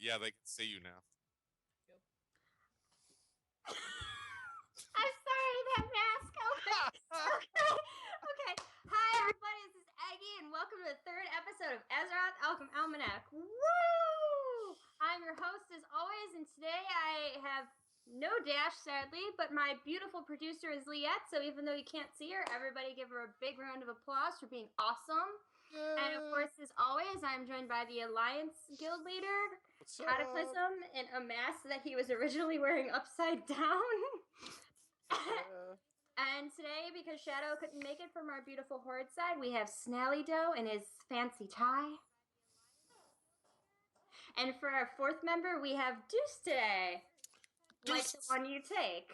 Yeah, they can see you now. Yep. I'm sorry, that mask. Okay. Hi, everybody. This is Ehgi, and welcome to the third episode of Azeroth Almanac. Woo! I'm your host, as always, and today I have no Dash, sadly, but my beautiful producer is Liette, so even though you can't see her, everybody give her a big round of applause for being awesome. And of course, as always, I'm joined by the Alliance Guild leader, Cataclysm, in a mask that he was originally wearing upside down. And today, because Shadow couldn't make it from our beautiful Horde side, we have Snalydo in his fancy tie. And for our fourth member, we have Deuce today. Like the one you take.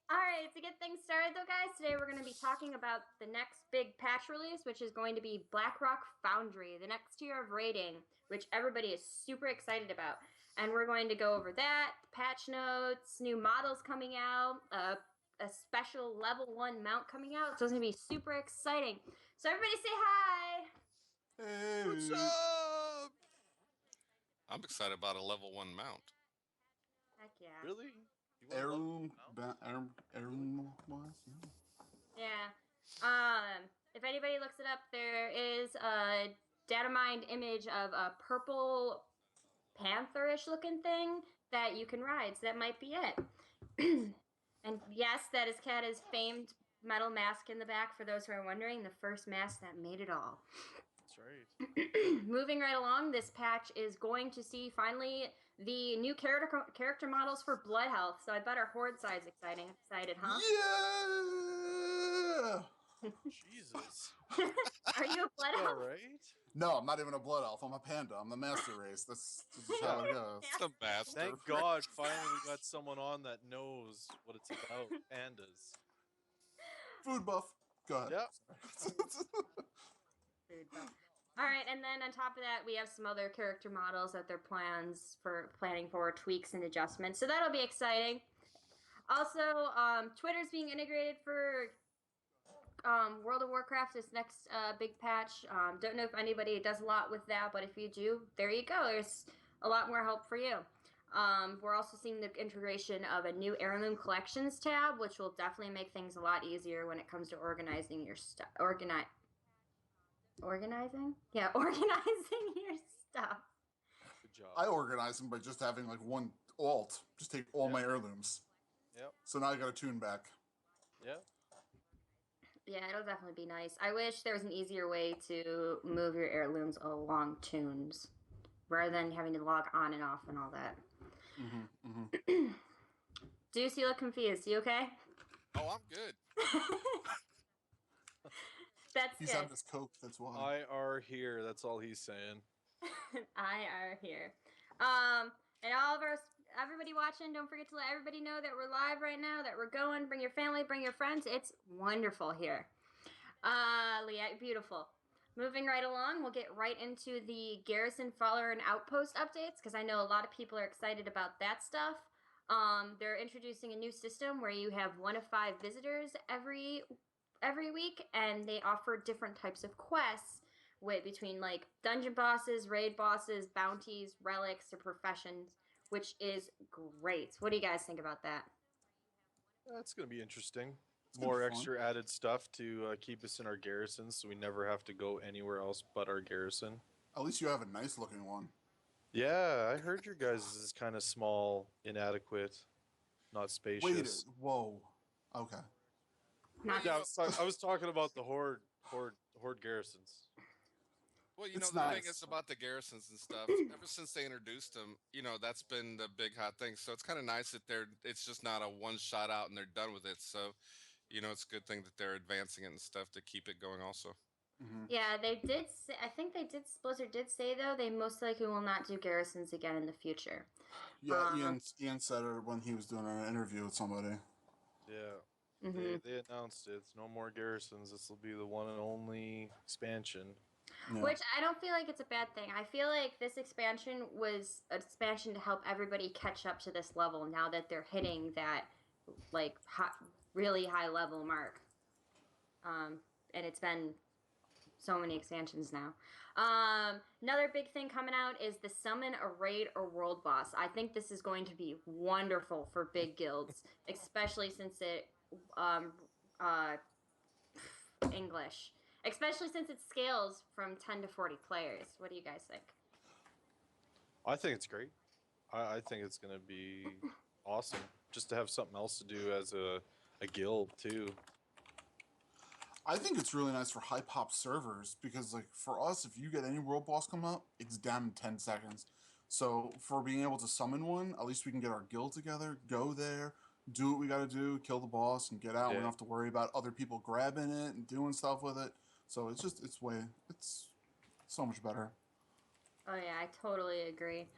Alright, to get things started though, guys, today we're going to be talking about the next big patch release, which is going to be Blackrock Foundry, the next tier of raiding, which everybody is super excited about. And we're going to go over that, patch notes, new models coming out, a special level 1 mount coming out. So it's going to be super exciting. So everybody say hi! Hey! What's up? I'm excited about a level 1 mount. Heck yeah. Really? Heirloom wise? Yeah. If anybody looks it up, there is a data mined image of a purple pantherish looking thing that you can ride, so that might be it. And yes, that is Kata's famed metal mask in the back, for those who are wondering, the first mask that made it all. That's right. Moving right along, this patch is going to see finally the new character models for Blood Health. So I bet our Horde side's excited, huh? Yeah! Jesus. Are you a Blood Elf? All right. No, I'm not even a blood elf. I'm a panda. I'm the master race. This is how it goes. The master. Thank God, finally we got someone on that knows what it's about. Pandas. Food buff. Go ahead. Yep. Food buff. All right, and then on top of that, we have some other character models that they're planning for tweaks and adjustments. So that'll be exciting. Also, Twitter's being integrated for World of Warcraft, this next big patch. Don't know if anybody does a lot with that, but if you do, there you go. There's a lot more help for you. We're also seeing the integration of a new Heirloom Collections tab, which will definitely make things a lot easier when it comes to organizing your stuff. Organizing? Yeah, organizing your stuff. Good job. I organize them by just having like one alt. Just take all my heirlooms. Yep. So now I got a tune back. Yep. Yeah, it'll definitely be nice. I wish there was an easier way to move your heirlooms along tunes, rather than having to log on and off and all that. Deuce, you look confused. You okay? Oh, I'm good. That's He's good. on this coke, that's why. I are here. That's all he's saying. I are here. And all of everybody watching, don't forget to let everybody know that we're live right now, that we're going. Bring your family, bring your friends. It's wonderful here. Leah, beautiful. Moving right along, we'll get right into the Garrison, Follower, and Outpost updates, because I know a lot of people are excited about that stuff. They're introducing a new system where you have 1 of 5 visitors every week, and they offer different types of quests between like dungeon bosses, raid bosses, bounties, relics, or professions, which is great. What do you guys think about that? That's going to be interesting. More extra added stuff to keep us in our garrisons, so we never have to go anywhere else but our garrison. At least you have a nice looking one. Yeah, I heard your guys' is kind of small, inadequate, not spacious. Wait, whoa. Okay. Yeah, I was talking about the horde garrisons. Well, It's the nice. thing is about the garrisons and stuff, ever since they introduced them, that's been the big hot thing. So it's kind of nice that it's just not a one shot out and they're done with it. So, it's a good thing that they're advancing it and stuff to keep it going also. Yeah, they did say, I think Blizzard did say, though, they most likely will not do garrisons again in the future. Yeah, Ian said it when he was doing an interview with somebody. Yeah. They announced it. It's no more garrisons. This will be the one and only expansion. Yeah. Which I don't feel like it's a bad thing. I feel like this expansion was an expansion to help everybody catch up to this level now that they're hitting that really high level mark. And it's been so many expansions now. Another big thing coming out is the summon a raid or world boss. I think this is going to be wonderful for big guilds, especially since it English, especially since it scales from 10 to 40 players. What do you guys think? I think it's great. I think it's going to be awesome just to have something else to do as a guild too. I think it's really nice for high pop servers because, like, for us, if you get any world boss come up, it's down in 10 seconds. So for being able to summon one, at least we can get our guild together, go there, do what we got to do, kill the boss, and get out. We Yeah. don't have to worry about other people grabbing it and doing stuff with it. So it's so much better. Oh yeah, I totally agree.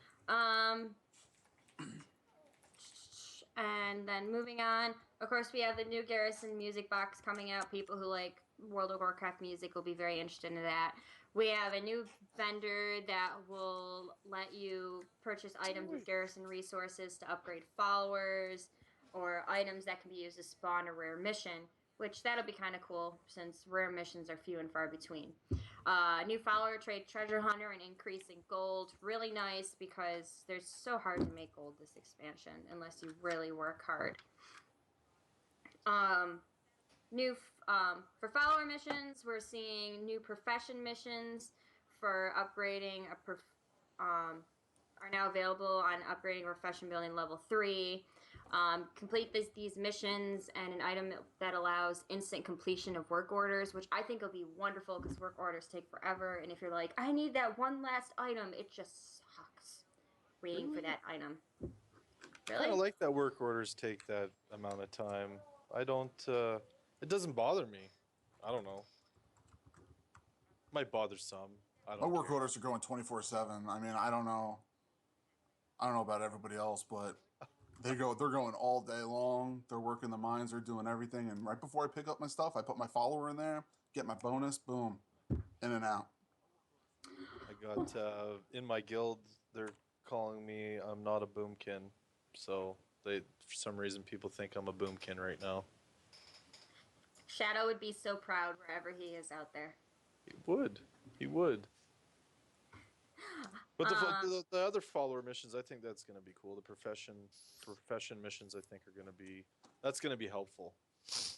And then moving on, of course, we have the new Garrison music box coming out. People who like World of Warcraft music will be very interested in that. We have a new vendor that will let you purchase items with Garrison resources to upgrade followers, or items that can be used to spawn a rare mission, which that'll be kind of cool since rare missions are few and far between. New follower trade treasure hunter and increasing gold. Really nice because there's so hard to make gold this expansion unless you really work hard. For follower missions, we're seeing new profession missions for upgrading are now available on upgrading profession building level 3. Complete these missions and an item that allows instant completion of work orders, which I think will be wonderful because work orders take forever. And if you're like, I need that one last item, it just sucks waiting for that item. Really? I like that work orders take that amount of time. I don't. It doesn't bother me. I don't know. Might bother some. I don't. My work care. orders are going 24/7. I mean, I don't know about everybody else, but they're going all day long. They're working the mines, they're doing everything, and right before I pick up my stuff, I put my follower in there, get my bonus, boom, in and out. I got in my guild. They're calling me. I'm not a boomkin, so for some reason people think I'm a boomkin right now. Shadow would be so proud wherever he is out there. He would. But the other follower missions, I think that's going to be cool. The profession missions, I think that's going to be helpful.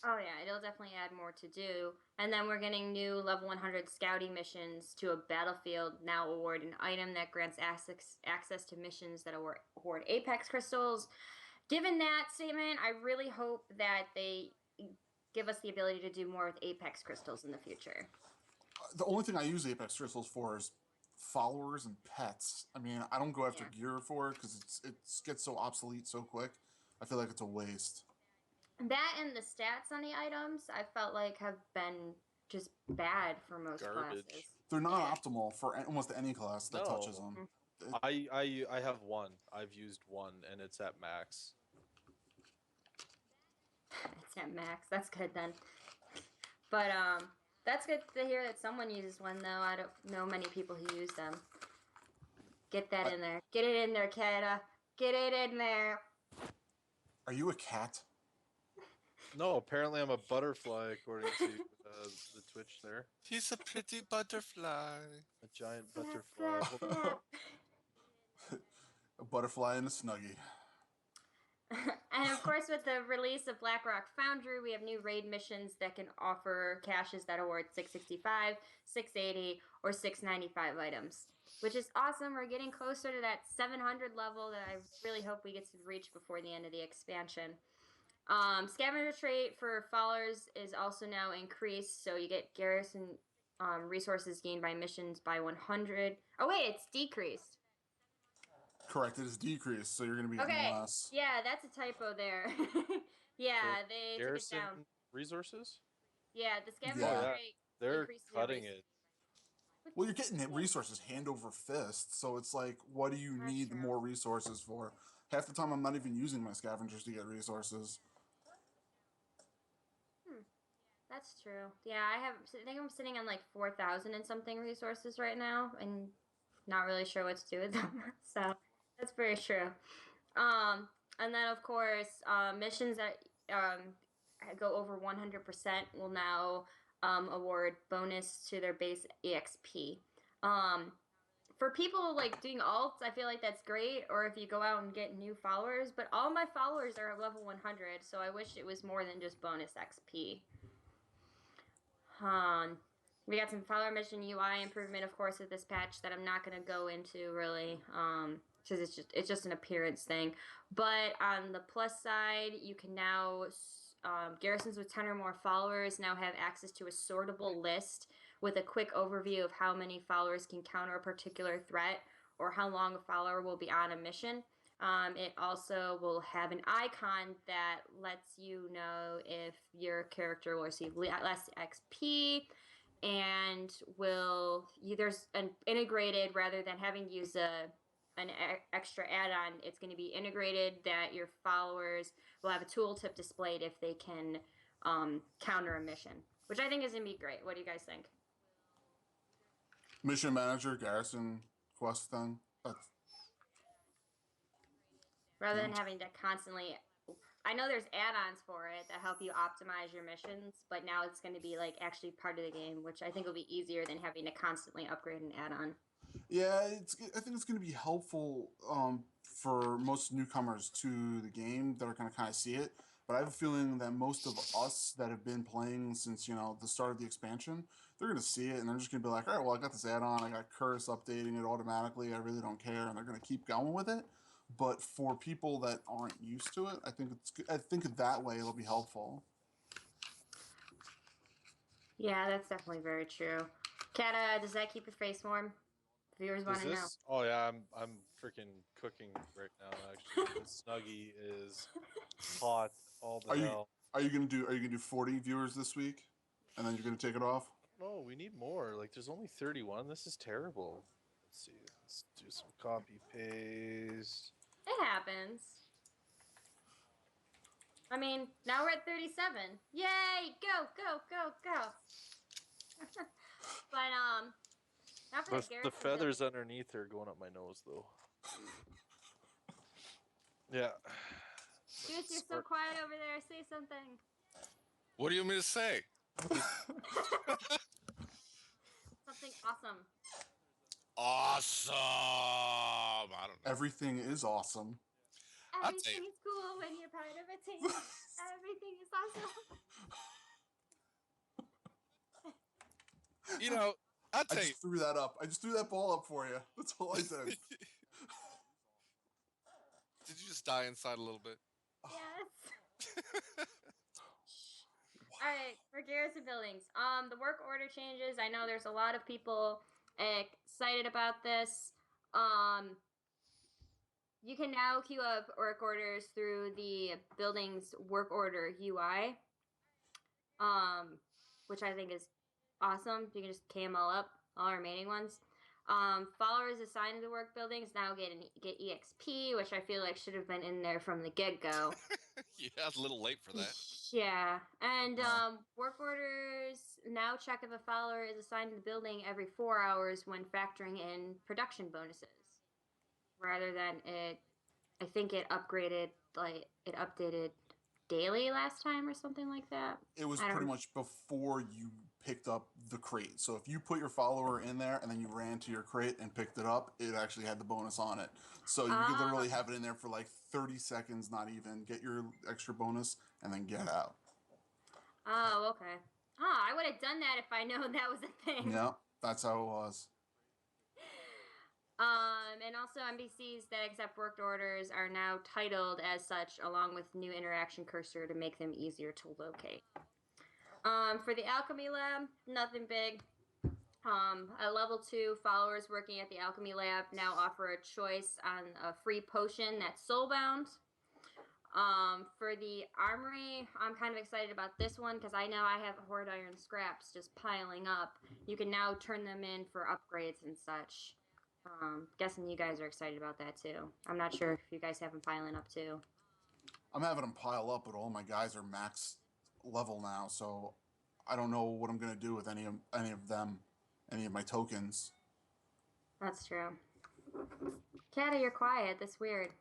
Oh yeah, it'll definitely add more to do. And then we're getting new level 100 scouting missions to a battlefield. Now award an item that grants access to missions that award Apex crystals. Given that statement, I really hope that they give us the ability to do more with Apex crystals in the future. The only thing I use Apex crystals for is followers and pets. I mean, I don't go after gear for it because it gets so obsolete so quick. I feel like it's a waste. That and the stats on the items, I felt like have been just bad for most Garbage. classes. They're not optimal for almost any class that touches them. I have one. I've used one, and it's at max. It's at max. That's good then. But that's good to hear that someone uses one though. I don't know many people who use them. Get that in there. Get it in there, Kata. Get it in there. Are you a cat? No, apparently I'm a butterfly according to the Twitch there. He's a pretty butterfly. A giant butterfly. A butterfly and a snuggie. And of course, with the release of Blackrock Foundry, we have new raid missions that can offer caches that award 665, 680, or 695 items, which is awesome. We're getting closer to that 700 level that I really hope we get to reach before the end of the expansion. Scavenger trait for followers is also now increased, so you get garrison resources gained by missions by 100. Oh wait, it's decreased. Correct, it is decreased, so you're going to be getting less. Yeah, that's a typo there. Yeah, they took it down. Resources? Yeah, the scavenger trait. They're cutting it. Well, you're getting resources hand over fist, so it's like, what do you need more resources for? Half the time, I'm not even using my scavengers to get resources. That's true. Yeah, I think I'm sitting on like 4,000 and something resources right now, and not really sure what to do with them. So that's very true. And then of course, missions that go over 100% will now award bonus to their base EXP. For people like doing alts, I feel like that's great, or if you go out and get new followers, but all my followers are level 100, so I wish it was more than just bonus XP. We got some follower mission UI improvement, of course, with this patch that I'm not going to go into really, because it's just an appearance thing. But on the plus side, you can now garrisons with 10 or more followers now have access to a sortable list with a quick overview of how many followers can counter a particular threat or how long a follower will be on a mission. It also will have an icon that lets you know if your character will receive less XP, and there's an integrated, rather than having to use an extra add-on, it's going to be integrated that your followers will have a tooltip displayed if they can counter a mission, which I think is going to be great. What do you guys think? Mission manager, garrison, quest thing. Rather than having to constantly, I know there's add-ons for it that help you optimize your missions, but now it's going to be like actually part of the game, which I think will be easier than having to constantly upgrade an add-on. Yeah, I think it's going to be helpful for most newcomers to the game that are going to kind of see it. But I have a feeling that most of us that have been playing since the start of the expansion, they're going to see it and they're just going to be like, all right, well, I got this add-on, I got Curse updating it automatically, I really don't care, and they're going to keep going with it. But for people that aren't used to it, I think that way it'll be helpful. Yeah, that's definitely very true. Kata, does that keep your face warm? Viewers want to know. Oh yeah, I'm freaking cooking right now. Actually, this Snuggie is hot all the hell. Are you gonna do 40 viewers this week, and then you're gonna take it off? No, we need more. Like, there's only 31. This is terrible. Let's see. Let's do some copy paste. It happens. I mean, now we're at 37. Yay! Go, go, go, go. But now for The feathers underneath are going up my nose, though. Yeah. Deuce, you're so quiet over there. Say something. What do you want me to say? Something awesome. Awesome. I don't know. Everything is awesome. Everything is cool when you're part of a team. Everything is awesome. You know, I'll tell you. I just threw that up. I just threw that ball up for you. That's all I did. Did you just die inside a little bit? Yes. Alright, for garrison buildings. The work order changes. I know there's a lot of people excited about this. You can now queue up work orders through the building's work order UI, which I think is awesome. You can just KML up all remaining ones. Followers assigned to the work buildings now get EXP, which I feel like should have been in there from the get-go. Yeah, it's a little late for that. Yeah, and work orders now check if a follower is assigned to the building every 4 hours when factoring in production bonuses, rather than I think it updated daily last time or something like that. It was pretty much before you picked up the crate. So if you put your follower in there and then you ran to your crate and picked it up, it actually had the bonus on it. So you could literally have it in there for like 30 seconds, not even, get your extra bonus, and then get out. Oh, okay. I would have done that if I known that was a thing. Yeah, that's how it was. And also NPCs that accept worked orders are now titled as such, along with new interaction cursor to make them easier to locate. For the Alchemy Lab, nothing big. At level 2, followers working at the Alchemy Lab now offer a choice on a free potion that's soulbound. For the Armory, I'm kind of excited about this one because I know I have Horde Iron scraps just piling up. You can now turn them in for upgrades and such. Guessing you guys are excited about that too. I'm not sure if you guys have them piling up too. I'm having them pile up, but all my guys are max level now, so I don't know what I'm gonna do with any of them, any of my tokens. That's true. Catty, you're quiet. That's weird.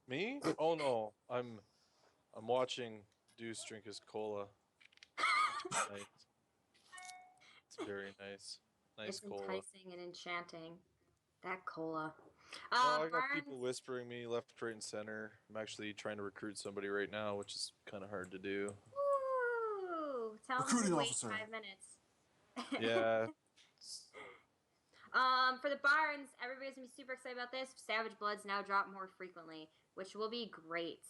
Me? Oh no, I'm watching Deuce drink his cola. It's very nice. Nice It's cola. enticing and enchanting. That cola. Oh, I got Barnes. people whispering me left, right, and center. I'm actually trying to recruit somebody right now, which is kind of hard to do. Woo! Tell them Recruiting to wait officer. 5 minutes. Yeah. For the Barnes, everybody's gonna be super excited about this. Savage Bloods now drop more frequently, which will be great.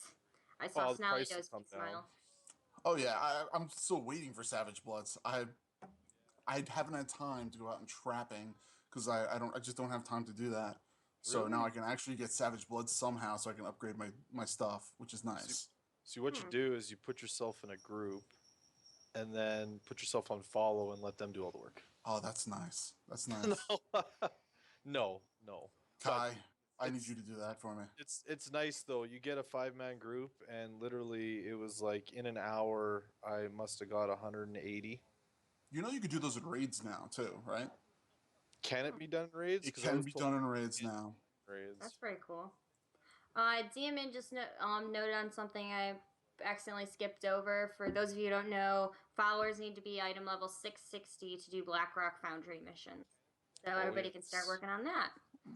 I saw Well, the price will Snalydo's come down. smile. Oh yeah, I'm still waiting for Savage Bloods. I haven't had time to go out and trapping because I just don't have time to do that. So Really? now I can actually get Savage Bloods somehow, so I can upgrade my stuff, which is nice. See, what you do is you put yourself in a group, and then put yourself on follow and let them do all the work. Oh, that's nice. That's nice. No, no. Kai, I need it's- you to do that for me. It's nice though. You get a 5-man group, and literally it was like in an hour I must have got 180. You know you could do those in raids now too, right? Can it be done in raids? It 'Cause I can was be told done in raids now. raids. That's pretty cool. DMN just noted on something I accidentally skipped over. For those of you who don't know, followers need to be item level 660 to do Blackrock Foundry missions. So everybody can start yes. working on that.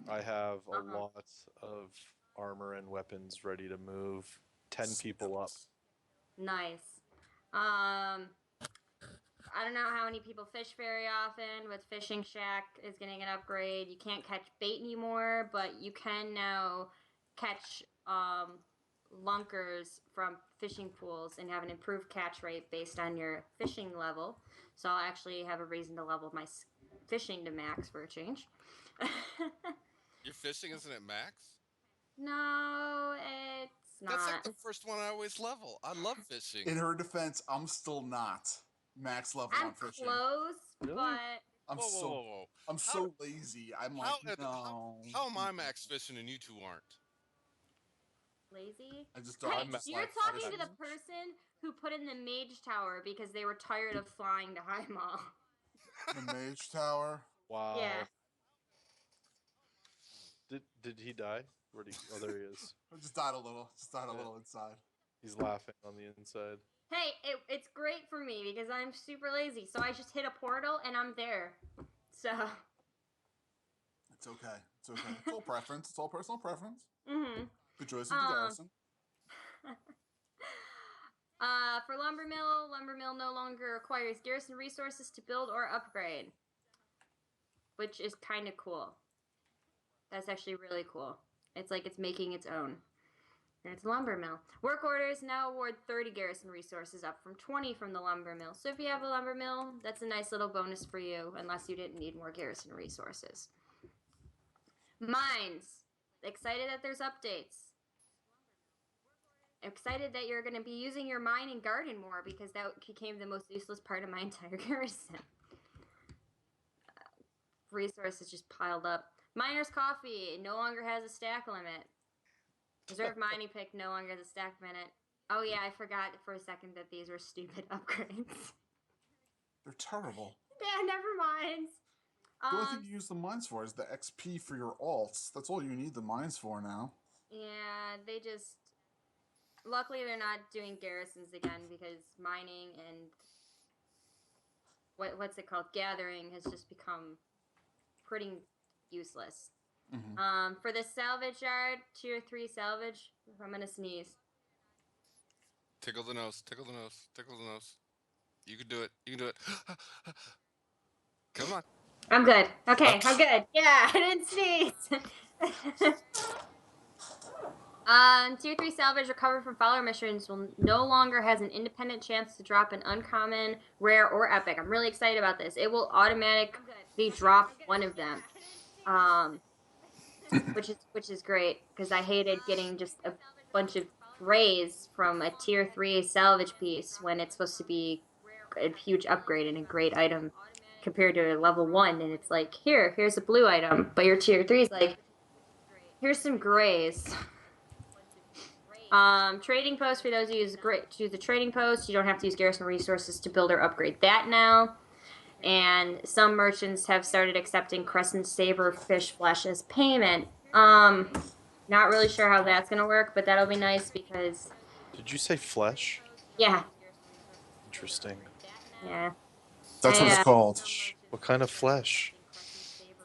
I have a Uh-huh. lot of armor and weapons ready to move. 10 people up. Nice. I don't know how many people fish very often. With Fishing Shack is getting an upgrade. You can't catch bait anymore, but you can now catch lunkers from fishing pools and have an improved catch rate based on your fishing level. So I'll actually have a reason to level my fishing to max for a change. Your fishing isn't at max? No, it's not. That's like the first one I always level. I love fishing. In her defense, I'm still not max level I'm on fishing. close, Really? but I'm Whoa, whoa, so whoa, whoa. I'm How so lazy. I'm like, no. How am I max fishing and you two aren't? lazy. I just Hey, don't. I'm you're like talking to fishing. the person who put in the mage tower because they were tired of flying to High Mall. The mage tower. Wow. Yeah. Did he die? Where'd he? Oh, there he is. I just died a little. Just died a Yeah. little inside. He's laughing on the inside. Hey, it's great for me because I'm super lazy. So I just hit a portal and I'm there. So. It's okay. It's okay. It's all preference. It's all personal preference. Mm-hmm. Good choice of the garrison. For Lumbermill no longer requires garrison resources to build or upgrade, which is kind of cool. That's actually really cool. It's like it's making its own. And it's Lumbermill. Work orders now award 30 garrison resources, up from 20 from the Lumbermill. So if you have a Lumbermill, that's a nice little bonus for you, unless you didn't need more garrison resources. Mines. Excited that there's updates. Excited that you're going to be using your mine and garden more, because that became the most useless part of my entire garrison. Resources just piled up. Miner's Coffee no longer has a stack limit. Reserve mining pick no longer has a stack limit. Oh yeah, I forgot for a second that these were stupid upgrades. They're terrible. Yeah, never mind. The only thing you use the mines for is the XP for your alts. That's all you need the mines for now. Yeah, they just... Luckily, they're not doing garrisons again, because mining and... What's it called? Gathering has just become pretty useless. Mm-hmm. For the salvage yard, tier 3 salvage, I'm gonna sneeze. Tickle the nose, tickle the nose, tickle the nose. You can do it, you can do it. Come on. I'm good. Okay, I'm good. Yeah, I didn't sneeze. Tier 3 salvage recovered from follower missions will no longer has an independent chance to drop an uncommon, rare, or epic. I'm really excited about this. It will automatically drop one of them. Which is great, because I hated getting just a bunch of rays from a tier 3 salvage piece when it's supposed to be a huge upgrade and a great item compared to a level 1, and it's like, here's a blue item, but your tier 3 is like, here's some grays. Trading post, for those who use the trading post, you don't have to use garrison resources to build or upgrade that now. And some merchants have started accepting crescent saber fish flesh as payment. Not really sure how that's gonna work, but that'll be nice because... Did you say flesh? Yeah. Interesting. Yeah. That's what it's called. What kind of flesh?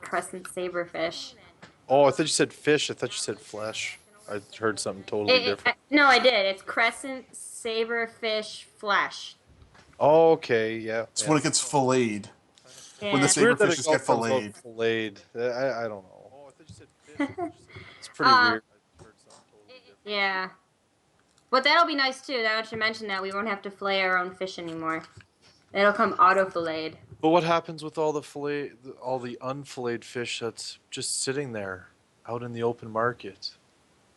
Crescent saberfish. Oh, I thought you said fish. I thought you said flesh. I heard something totally different. No, I did. It's crescent saberfish flesh. Oh, okay, yeah. It's yeah. when it gets filleted. When the Yeah. It's weird that it saberfishes all get comes out filleted. filleted. I don't know. Oh, I thought you said fish. It's pretty Uh, weird. I heard something totally different. Yeah. But that'll be nice too. Now that you mention that, we won't have to fillet our own fish anymore. It'll come auto filleted. But what happens with all the all the unfilleted fish that's just sitting there out in the open market?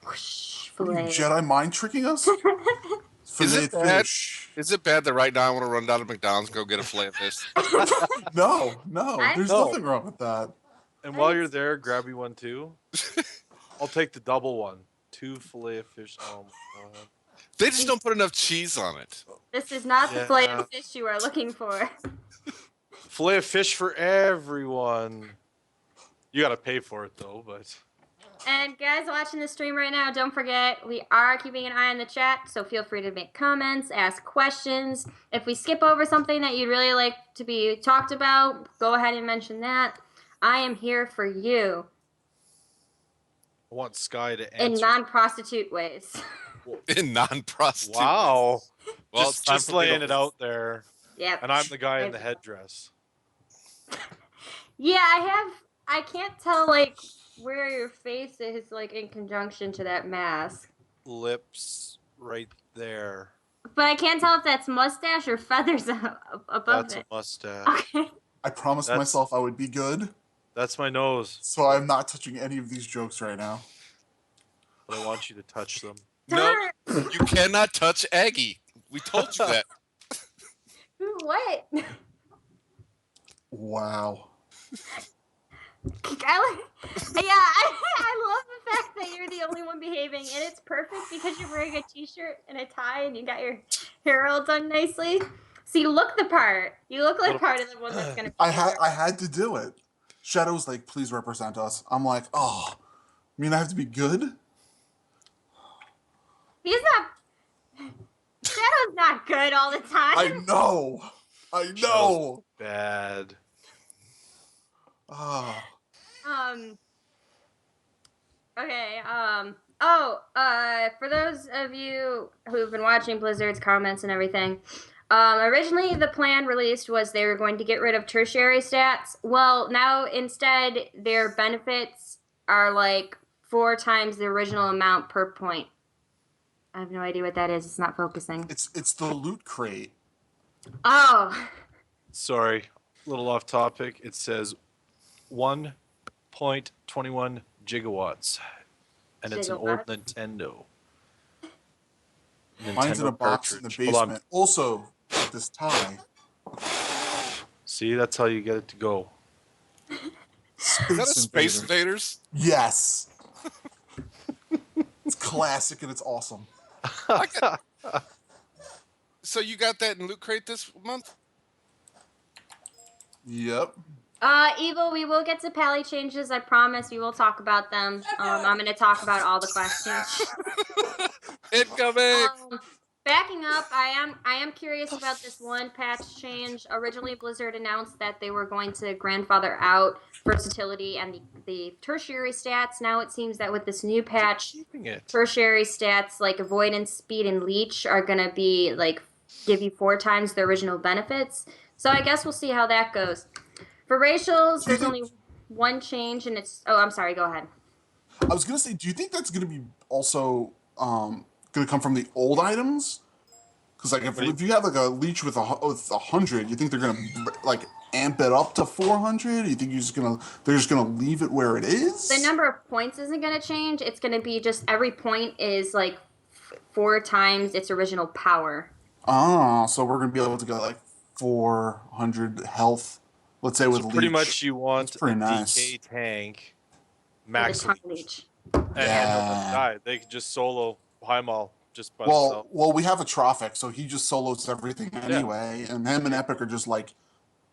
Whoosh, What are you, filleted. Jedi mind tricking us? Is it Filleted bad? fish. Is it bad that right now I want to run down to McDonald's and go get a fillet of fish? No, there's No. nothing wrong with that. And while you're there, grab me one too. I'll take the double one. 2 fillet of fish. Oh my god. They just don't put enough cheese on it. This is not the Yeah. fillet of fish you are looking for. Fillet of fish for everyone. You gotta pay for it though, but And guys watching the stream right now, don't forget, we are keeping an eye on the chat, so feel free to make comments, ask questions. If we skip over something that you'd really like to be talked about, go ahead and mention that. I am here for you I want Sky to in answer. non-prostitute ways. In non-prostitute. Wow. Well, just laying it out there. Yep. And I'm the guy in the headdress. Yeah, I can't tell, like, where your face is, like, in conjunction to that mask. Lips right there. But I can't tell if that's mustache or feathers above That's it. a mustache. Okay. I promised That's- myself I would be good, That's my nose. so I'm not touching any of these jokes right now. But I want you to touch them. No, Darn. you cannot touch Eggy. We told you that. What? Wow. I love the fact that you're the only one behaving, and it's perfect because you're wearing a t-shirt and a tie, and you got your hair all done nicely. So you look the part. You look like part of the one that's gonna. I had to do it. Shadow's like, please represent us. I'm like, oh, I mean I have to be good? He's not. Shadow's not good all the time. I know. Bad. Ah. Okay. For those of you who've been watching Blizzard's comments and everything, originally the plan released was they were going to get rid of tertiary stats. Well, now instead their benefits are like 4 times the original amount per point. I have no idea what that is. It's not focusing. It's the loot crate. Oh. Sorry, a little off topic. It says 1.21 gigawatts. And it's an old Nintendo. Mine's in a Nintendo box in the cartridge. Hold on. basement. Also, with this tie. See, that's how you get it to go. Is that a Space Invaders? Yes. It's classic and it's awesome. So you got that in Loot Crate this month? Yep. Evil, we will get to pally changes. I promise. We will talk about them. I'm going to talk about all the questions. Incoming! Backing up, I am curious about this one patch change. Originally, Blizzard announced that they were going to grandfather out versatility and the tertiary stats. Now it seems that with this new patch, tertiary stats like avoidance, speed, and leech are going to be like give you 4 times the original benefits. So I guess we'll see how that goes. For racials, there's only one change, and it's... Oh, I'm sorry. Go ahead. I was going to say, do you think that's going to be also going to come from the old items? Because like if you have like a leech with 100, you think they're going to like amp it up to 400? You think they're just gonna leave it where it is? The number of points isn't going to change. It's going to be just every point is like 4 times its original power. Ah, so we're going to be able to get like 400 health. Let's say with leech. Pretty much you want a nice. DK tank max leech. And die. They can just solo Heimal just by themselves. Well, we have a Trophic, so he just solos everything anyway, and him and Epic are just like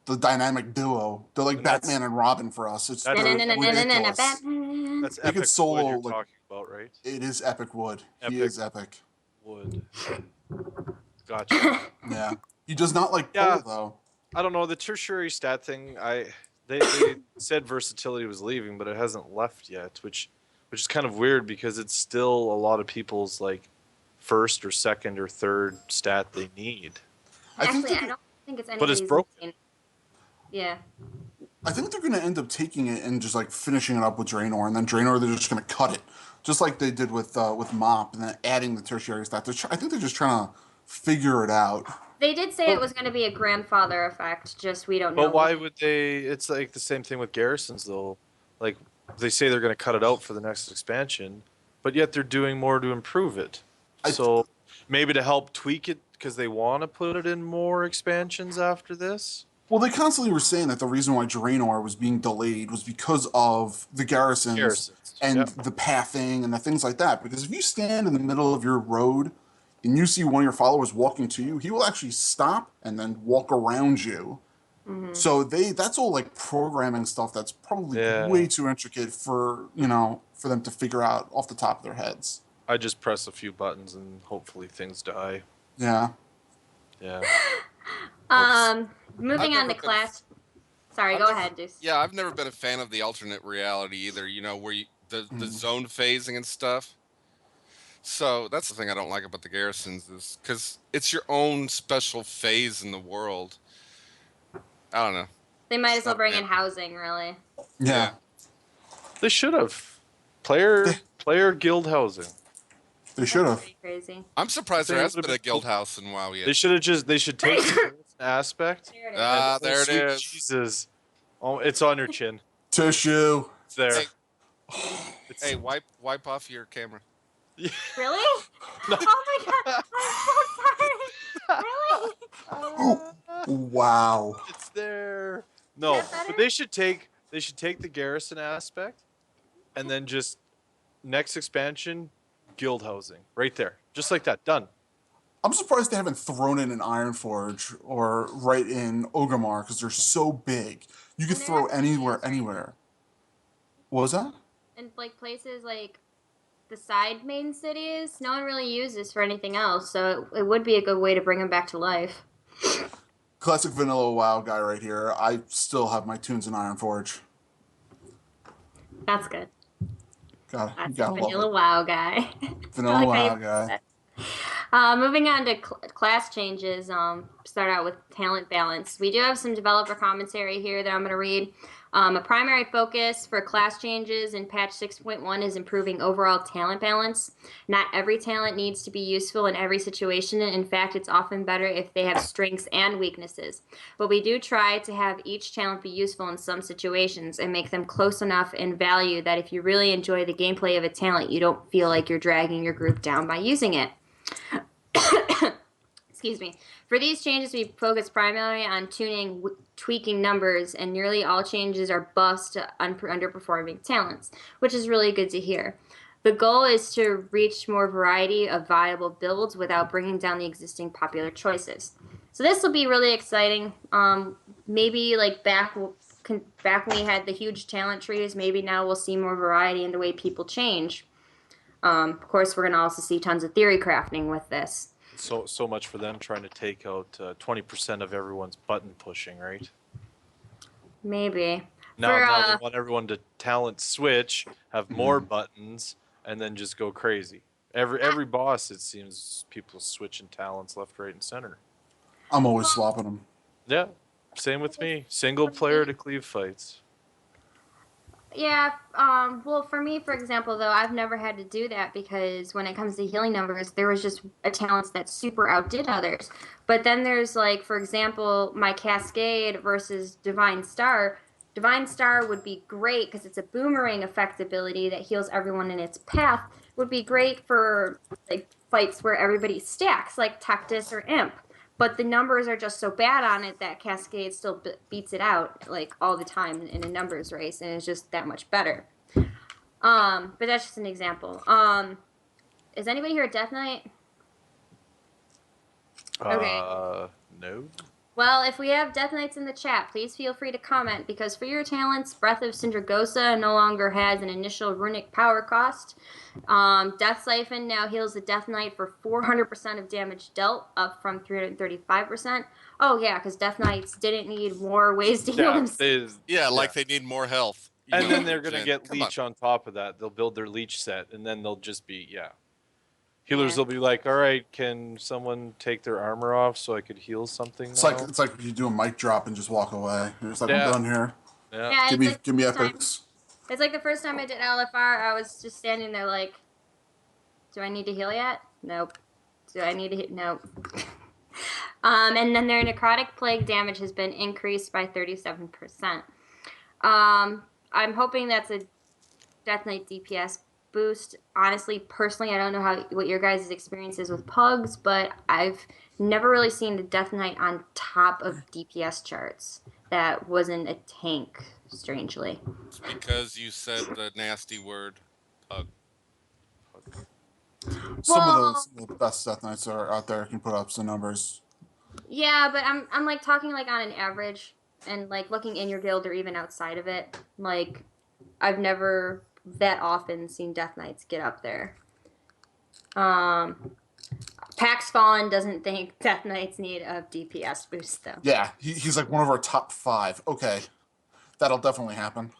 the dynamic duo. They're like Batman and Robin for us. It's ridiculous. That's They Epic could solo Wood you're like, talking about, right? It is Epic Wood. He is Epic. Wood. Gotcha. Yeah. He does not like pull, though. I don't know the tertiary stat thing. They said versatility was leaving, but it hasn't left yet, which is kind of weird because it's still a lot of people's like first or second or third stat they need. I think Actually, they're I don't think it's But it's anybody's broken. main. Yeah. I think they're going to end up taking it and just like finishing it up with Draenor, and then Draenor they're just going to cut it, just like they did with Mop, and then adding the tertiary stat. I think they're just trying to figure it out. They did say Well- it was going to be a grandfather effect, just we don't know. But why would they? It's like the same thing with garrisons, though. Like they say they're going to cut it out for the next expansion, but yet they're doing more to improve it. So maybe to help tweak it because they want to put it in more expansions after this. Well, they constantly were saying that the reason why Draenor was being delayed was because of the garrisons and Yep. the pathing and the things like that. Because if you stand in the middle of your road and you see one of your followers walking to you, he will actually stop and then walk around you. Mm-hmm. So that's all like programming stuff that's probably way too intricate for for them to figure out off the top of their heads. I just press a few buttons and hopefully things die. Yeah. Yeah. Moving I've on to never been- class. Sorry, I've go never- ahead, Deuce. Yeah, I've never been a fan of the alternate reality either. You know, where the zone phasing and stuff. So that's the thing I don't like about the garrisons is because it's your own special phase in the world. I don't know. They might It's as well not bring bad. in housing, really. Yeah. They should have. Player guild housing. They should have. Pretty crazy. I'm surprised there They has would've been a been guild house in WoW yet. They should have just. They should take the aspect. There it is. Ah, and- there it sweet is. Jesus. Oh, it's on your chin. Tissue. It's there. Hey. It's- Hey, wipe off your camera. Really? No. Oh my god! I'm so sorry. Really? Wow. It's there. No, that better? but they should take the garrison aspect, and then just next expansion, guild housing right there, just like that. Done. I'm surprised they haven't thrown in an Ironforge or right in Orgrimmar because they're so big. You could And throw they're anywhere, huge. anywhere. What was that? And like places like the side main cities, no one really uses for anything else, so it would be a good way to bring them back to life. Classic vanilla WoW guy right here. I still have my tunes in Ironforge. That's good. You That's gotta a love vanilla it. WoW guy. Vanilla I like how WoW you guy. said moving on to class changes. Start out with talent balance. We do have some developer commentary here that I'm going to read. A primary focus for class changes in patch 6.1 is improving overall talent balance. Not every talent needs to be useful in every situation. In fact, it's often better if they have strengths and weaknesses. But we do try to have each talent be useful in some situations and make them close enough in value that if you really enjoy the gameplay of a talent, you don't feel like you're dragging your group down by using it. Excuse me. For these changes, we focus primarily on tweaking numbers, and nearly all changes are buffs to underperforming talents, which is really good to hear. The goal is to reach more variety of viable builds without bringing down the existing popular choices. So this will be really exciting. Maybe like back when we had the huge talent trees, maybe now we'll see more variety in the way people change. Of course, we're going to also see tons of theory crafting with this. So much for them trying to take out 20% of everyone's button pushing, right? Maybe. Now they want everyone to talent switch, have more buttons, and then just go crazy. Every boss, it seems, people switching talents left, right, and center. I'm always swapping them. Yeah, same with me. Single player to cleave fights. Yeah, well, for me, for example, though, I've never had to do that because when it comes to healing numbers, there was just a talent that super outdid others. But then there's, like, for example, my Cascade versus Divine Star. Divine Star would be great because it's a boomerang effect ability that heals everyone in its path. Would be great for, like, fights where everybody stacks, like Tactus or Imp. But the numbers are just so bad on it that Cascade still beats it out like all the time in a numbers race, and it's just that much better. But that's just an example. Is anybody here at Death Knight? Okay. No. Well, if we have Death Knights in the chat, please feel free to comment, because for your talents, Breath of Sindragosa no longer has an initial runic power cost. Death Siphon now heals the Death Knight for 400% of damage dealt, up from 335%. Oh yeah, because Death Knights didn't need more ways to heal themselves. Like they need more health. And then they're gonna Jen, get come leech on top of that. They'll build their leech set, and then they'll just be healers. Yeah. Will be like, all right, can someone take their armor off so I could heal something? It's like you do a mic drop and just walk away. You're just like, Yeah. I'm done here. Yeah. Give me epics. It's like the first time I did LFR, I was just standing there like, do I need to heal yet? Nope. Do I need to hit? Nope. And then their necrotic plague damage has been increased by 37%. I'm hoping that's a Death Knight DPS boost. Honestly, personally, I don't know what your guys' experience is with pugs, but I've never really seen the Death Knight on top of DPS charts that wasn't a tank, strangely. It's because you said the nasty word, pug. Some of the best Death Knights are out there can put up some numbers. Yeah, but I'm like talking like on an average, and like looking in your guild or even outside of it. Like, I've never that often seen Death Knights get up there. Pax Fallen doesn't think Death Knights need a DPS boost though. Yeah, he's like one of our top 5. Okay, that'll definitely happen.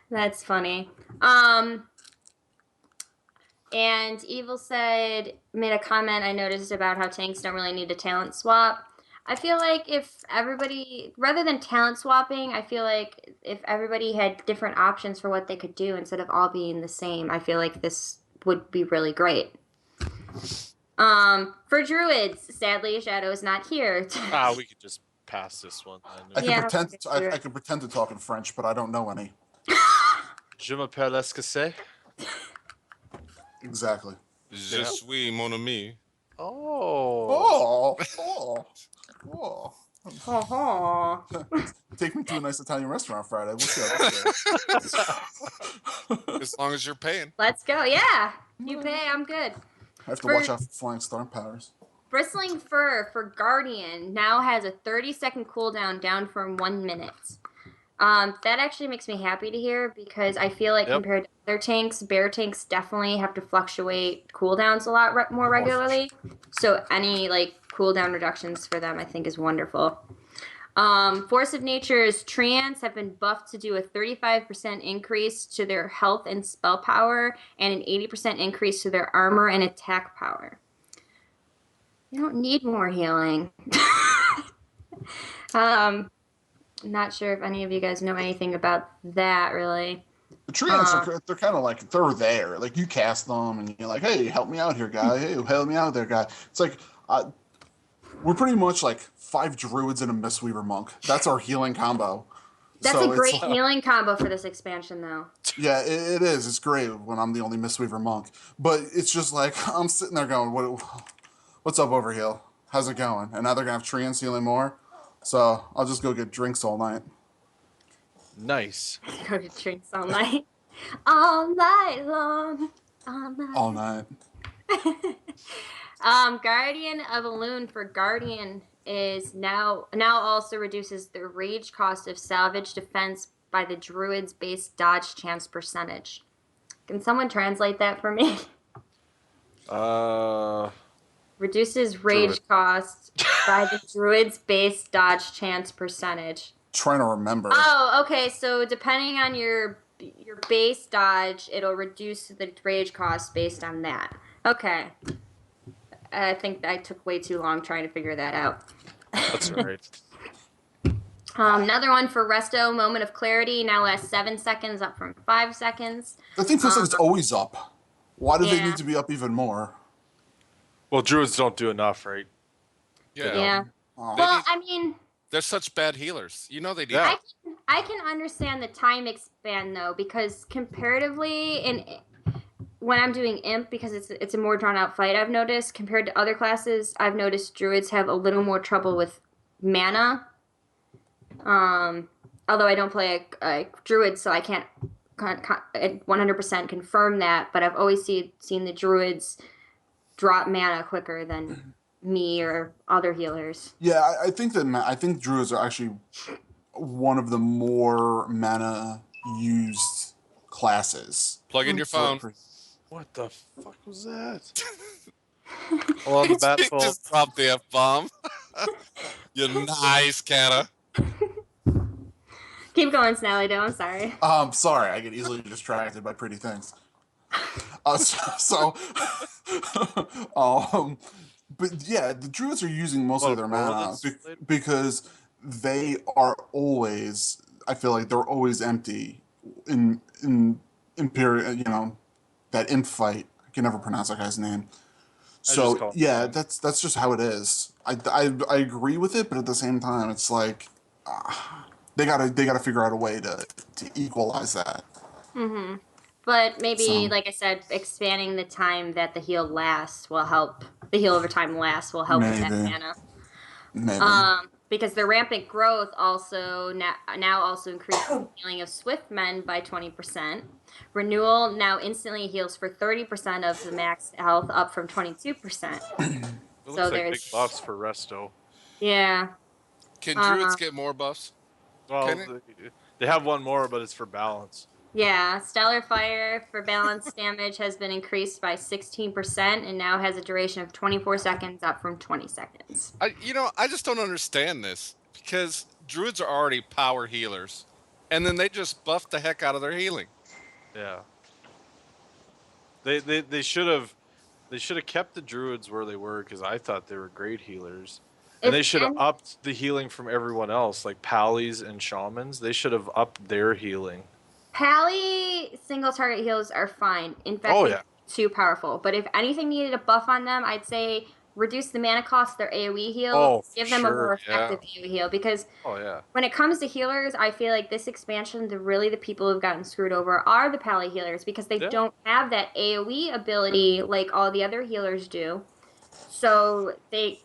That's funny. And Evil made a comment I noticed about how tanks don't really need a talent swap. I feel like if everybody, rather than talent swapping, I feel like if everybody had different options for what they could do instead of all being the same, I feel like this would be really great. For druids, sadly, Shadow is not here. We could just pass this one. I can pretend to talk in French, but I don't know any. Je m'appelle Escassé. Exactly. Je suis mon ami. Oh. Take me to a nice Italian restaurant Friday. We'll see. As long as you're paying. Let's go. Yeah. You pay, I'm good. I have to watch out for flying storm powers. Bristling Fur for Guardian now has a 30-second cooldown down from 1 minute. That actually makes me happy to hear, because I feel like compared to other tanks, bear tanks definitely have to fluctuate cooldowns a lot more regularly. So any like cooldown reductions for them, I think, is wonderful. Force of Nature's Treants have been buffed to do a 35% increase to their health and spell power, and an 80% increase to their armor and attack power. You don't need more healing. Not sure if any of you guys know anything about that, really. The Treants they're kind of like, they're there. Like, you cast them, and you're like, hey, help me out here, guy. Hey, help me out there, guy. It's like, we're pretty much like 5 druids and a Mistweaver monk. That's our healing combo. That's a great healing combo for this expansion, though. Yeah, it is. It's great when I'm the only Mistweaver monk. But it's just like, I'm sitting there going, what's up over here? How's it going? And now they're going to have Treants healing more. So I'll just go get drinks all night. Nice. Go get drinks all night. All night long. All night. Guardian of Elune for Guardian is now also reduces the rage cost of salvage defense by the druid's base dodge chance percentage. Can someone translate that for me? Reduces rage cost by the druid's base dodge chance percentage. Trying to remember. Oh, okay. So depending on your base dodge, it'll reduce the rage cost based on that. Okay. I think I took way too long trying to figure that out. That's all right. Another one for Resto, Moment of Clarity, now lasts 7 seconds, up from 5 seconds. The thing feels like it's always up. Why do they need to be up even more? Well, druids don't do enough, right? Yeah. Oh. Well, I mean, they're such bad healers. You know they do. I can understand the time expand though, because comparatively, when I'm doing imp, because it's a more drawn out fight, I've noticed compared to other classes, I've noticed druids have a little more trouble with mana. Although I don't play a druid, so I can't 100% confirm that. But I've always seen the druids drop mana quicker than me or other healers. Yeah, I think that I think druids are actually one of the more mana used classes. Plug in your phone. What the fuck was that? Hold on, the bat He phone. just dropped the F bomb. You nice Cata. Keep going, Snalydo. I'm sorry. Sorry, I get easily distracted by pretty things. So, but yeah, the druids are using most What, of their a mana Morlins later? because they are always. I feel like they're always empty in Imperial. You know, that imp fight. I can never pronounce that guy's name. I just So call him yeah, Imp. that's just how it is. I agree with it, but at the same time, it's like they gotta figure out a way to equalize that. Mm-hmm. But maybe, So like I said, expanding the time that the heal lasts will help. The heal over time lasts will help with that maybe, mana. maybe. Because the rampant growth also now also increases the healing of swift men by 20%. Renewal now instantly heals for 30% of the max health, up from 22%. It So looks like big there's buffs for Resto. yeah. Can druids Uh, get more buffs? Well, Can it? they have one more, but it's for balance. Yeah, Stellar Fire for balance damage has been increased by 16% and now has a duration of 24 seconds, up from 20 seconds. I just don't understand this because druids are already power healers, and then they just buff the heck out of their healing. Yeah. They should have kept the druids where they were because I thought they were great healers. And If they should have any, upped the healing from everyone else, like pallies and shamans. They should have upped their healing. Pally single target heals are fine. In fact, Oh, they're yeah. too powerful. But if anything needed a buff on them, I'd say reduce the mana cost of their AoE heal. Oh, Give for them a sure. more Yeah. effective AoE heal. Because Oh, yeah. when it comes to healers, I feel like this expansion, the people who've gotten screwed over are the Pally healers because they Yeah. don't have that AoE ability like all the other healers do. So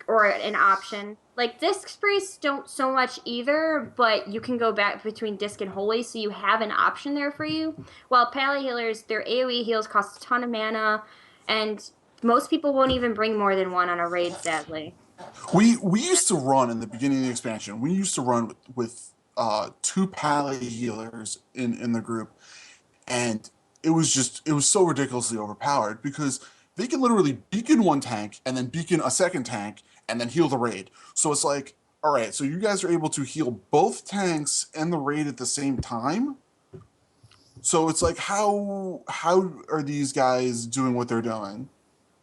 or an option. Like Disc Priests don't so much either, but you can go back between Disc and Holy, so you have an option there for you. While Pally healers, their AoE heals cost a ton of mana, and most people won't even bring more than one on a raid, sadly. We used to run in the beginning of the expansion. We used to run with two pally healers in the group, and it was so ridiculously overpowered because they can literally beacon one tank and then beacon a second tank and then heal the raid. So it's like, all right, so you guys are able to heal both tanks and the raid at the same time. So it's like, how are these guys doing what they're doing?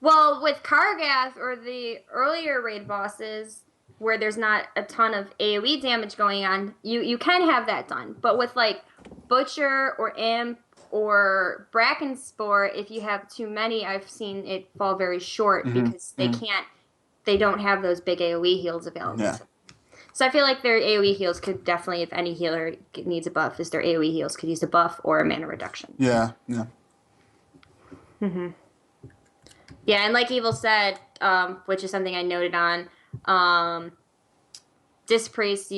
Well, with Kargath or the earlier raid bosses, where there's not a ton of AoE damage going on, you can have that done. But with like Butcher or Imp or Bracken Spore, if you have too many, I've seen it fall very short because they don't have those big AoE heals available. Yeah. So I feel like their AoE heals could definitely, if any healer needs a buff, is their AoE heals could use a buff or a mana reduction. Yeah, yeah. Yeah, and like Evil said, which is something I noted on, Disc Priests,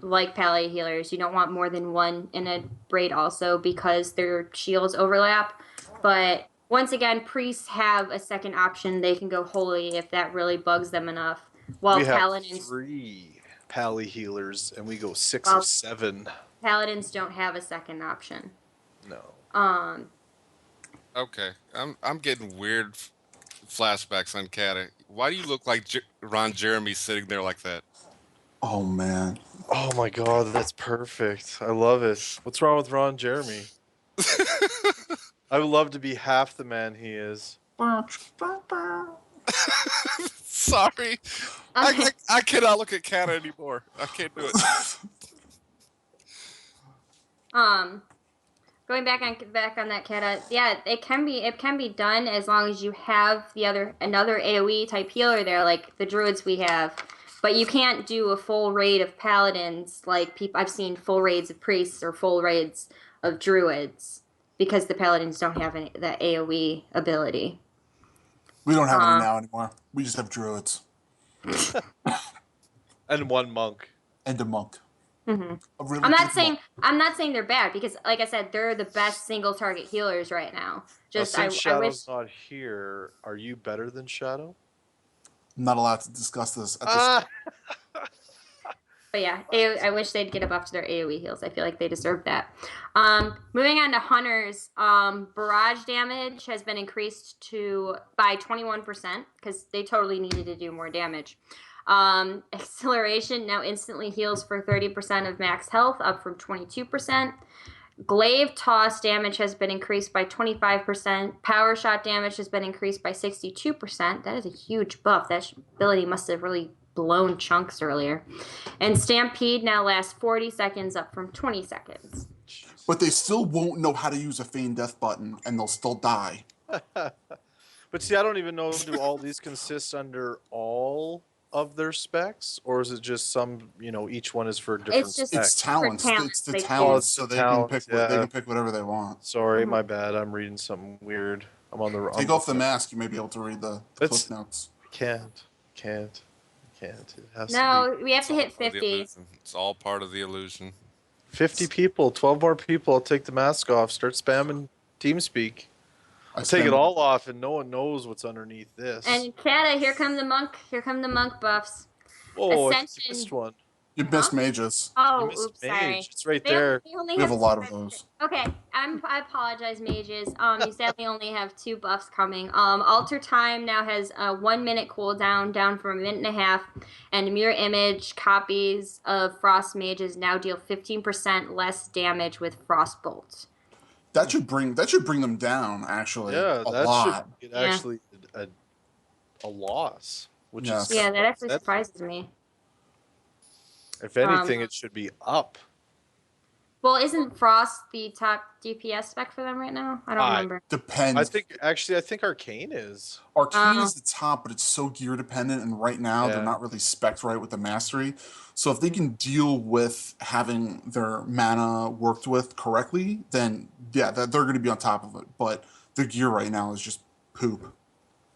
like Pally healers, you don't want more than one in a raid also because their shields overlap. But once again, Priests have a second option. They can go Holy if that really bugs them enough. While We have Paladins 3 pally healers, and we go 6 Well- of 7. Paladins don't have a second option. No. Okay, I'm getting weird flashbacks on Cata. Why do you look like Ron Jeremy sitting there like that? Oh man. Oh my god, that's perfect. I love it. What's wrong with Ron Jeremy? I would love to be half the man he is. Sorry, I cannot look at Cata anymore. I can't do it. Going back on that Kata, yeah, it can be done as long as you have another AoE type healer there, like the druids we have. But you can't do a full raid of paladins like I've seen full raids of priests or full raids of druids because the paladins don't have that AoE ability. We don't have any now anymore. We just have druids And 1 monk. and a monk. Mm-hmm. Really I'm not good saying monk. they're bad because, like I said, they're the best single target healers right now. Now, Just since I wish Shadow's not here, are you better than Shadow? I'm not allowed to discuss this at this. Ah, But yeah, I wish they'd get a buff to their AoE heals. I feel like they deserve that. Moving on to hunters, barrage damage has been increased by 21% because they totally needed to do more damage. Acceleration now instantly heals for 30% of max health, up from 22%. Glaive toss damage has been increased by 25%. Power shot damage has been increased by 62%. That is a huge buff. That ability must have really blown chunks earlier. And Stampede now lasts 40 seconds, up from 20 seconds. But they still won't know how to use a feign death button, and they'll still die. but see, I don't even know. Do all these consist under all of their specs, or is it just some? Each one is for different It's just- specs. It's talents. talents, It's the they talents, choose. so they Talents, can pick. They yeah. can pick whatever they want. Sorry, Mhm. my bad. I'm reading something weird. I'm on the wrong. Take off the mask. You may be able to read the It's- clip notes. Can't. It has to No, we have It's to all hit part of the 50. illusion. It's all part of the illusion. be 50 people. 12 more people. I'll take the mask off. Start spamming TeamSpeak. I I'll take it spend- all off, and no one knows what's underneath this. And Kata, here come the monk. Here come the monk buffs. Whoa, I think Ascension. you missed one. You missed mages. Oh, You missed oops, sorry. Mage. It's right They there. only We have a two lot of buffs. those. Okay, I apologize, mages. You sadly only have 2 buffs coming. Alter time now has a 1 minute cooldown, down from a minute and a half, and mirror image copies of frost mages now deal 15% less damage with frost bolts. That should bring them down actually. Yeah, a that lot. should Yeah. actually a loss, which Yeah. is Yeah, that actually that's- surprises me. If anything, it should be up. Well, isn't frost the top DPS spec for them right now? I don't remember. Depends. I think Arcane is. Arcane is the top, but it's so gear dependent, and right now Yeah. they're not really spec'd right with the mastery. So if they can deal with having their mana worked with correctly, then yeah, they're going to be on top of it. But the gear right now is just poop.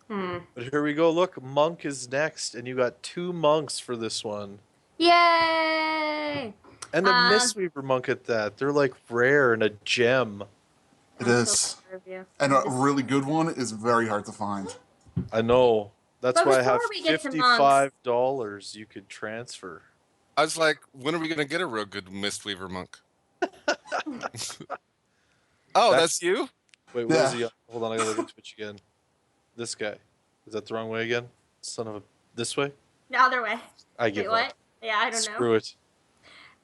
But here we go. Look, Monk is next, and you got 2 monks for this one. Yay! And a Mistweaver monk at that. They're like rare and a gem. It I'm is. so proud of you. And a really good one is very hard to find. I know. That's But why I have before we get to monks- $55 you could transfer. I was like, when are we gonna get a real good Mistweaver monk? Oh, that's you? Wait, where is Yeah. he? Hold on, I gotta look at Twitch again. This guy. Is that the wrong way again? Son of a... This way? The other way. I give Wait, what? up. Yeah, I don't know. Screw it.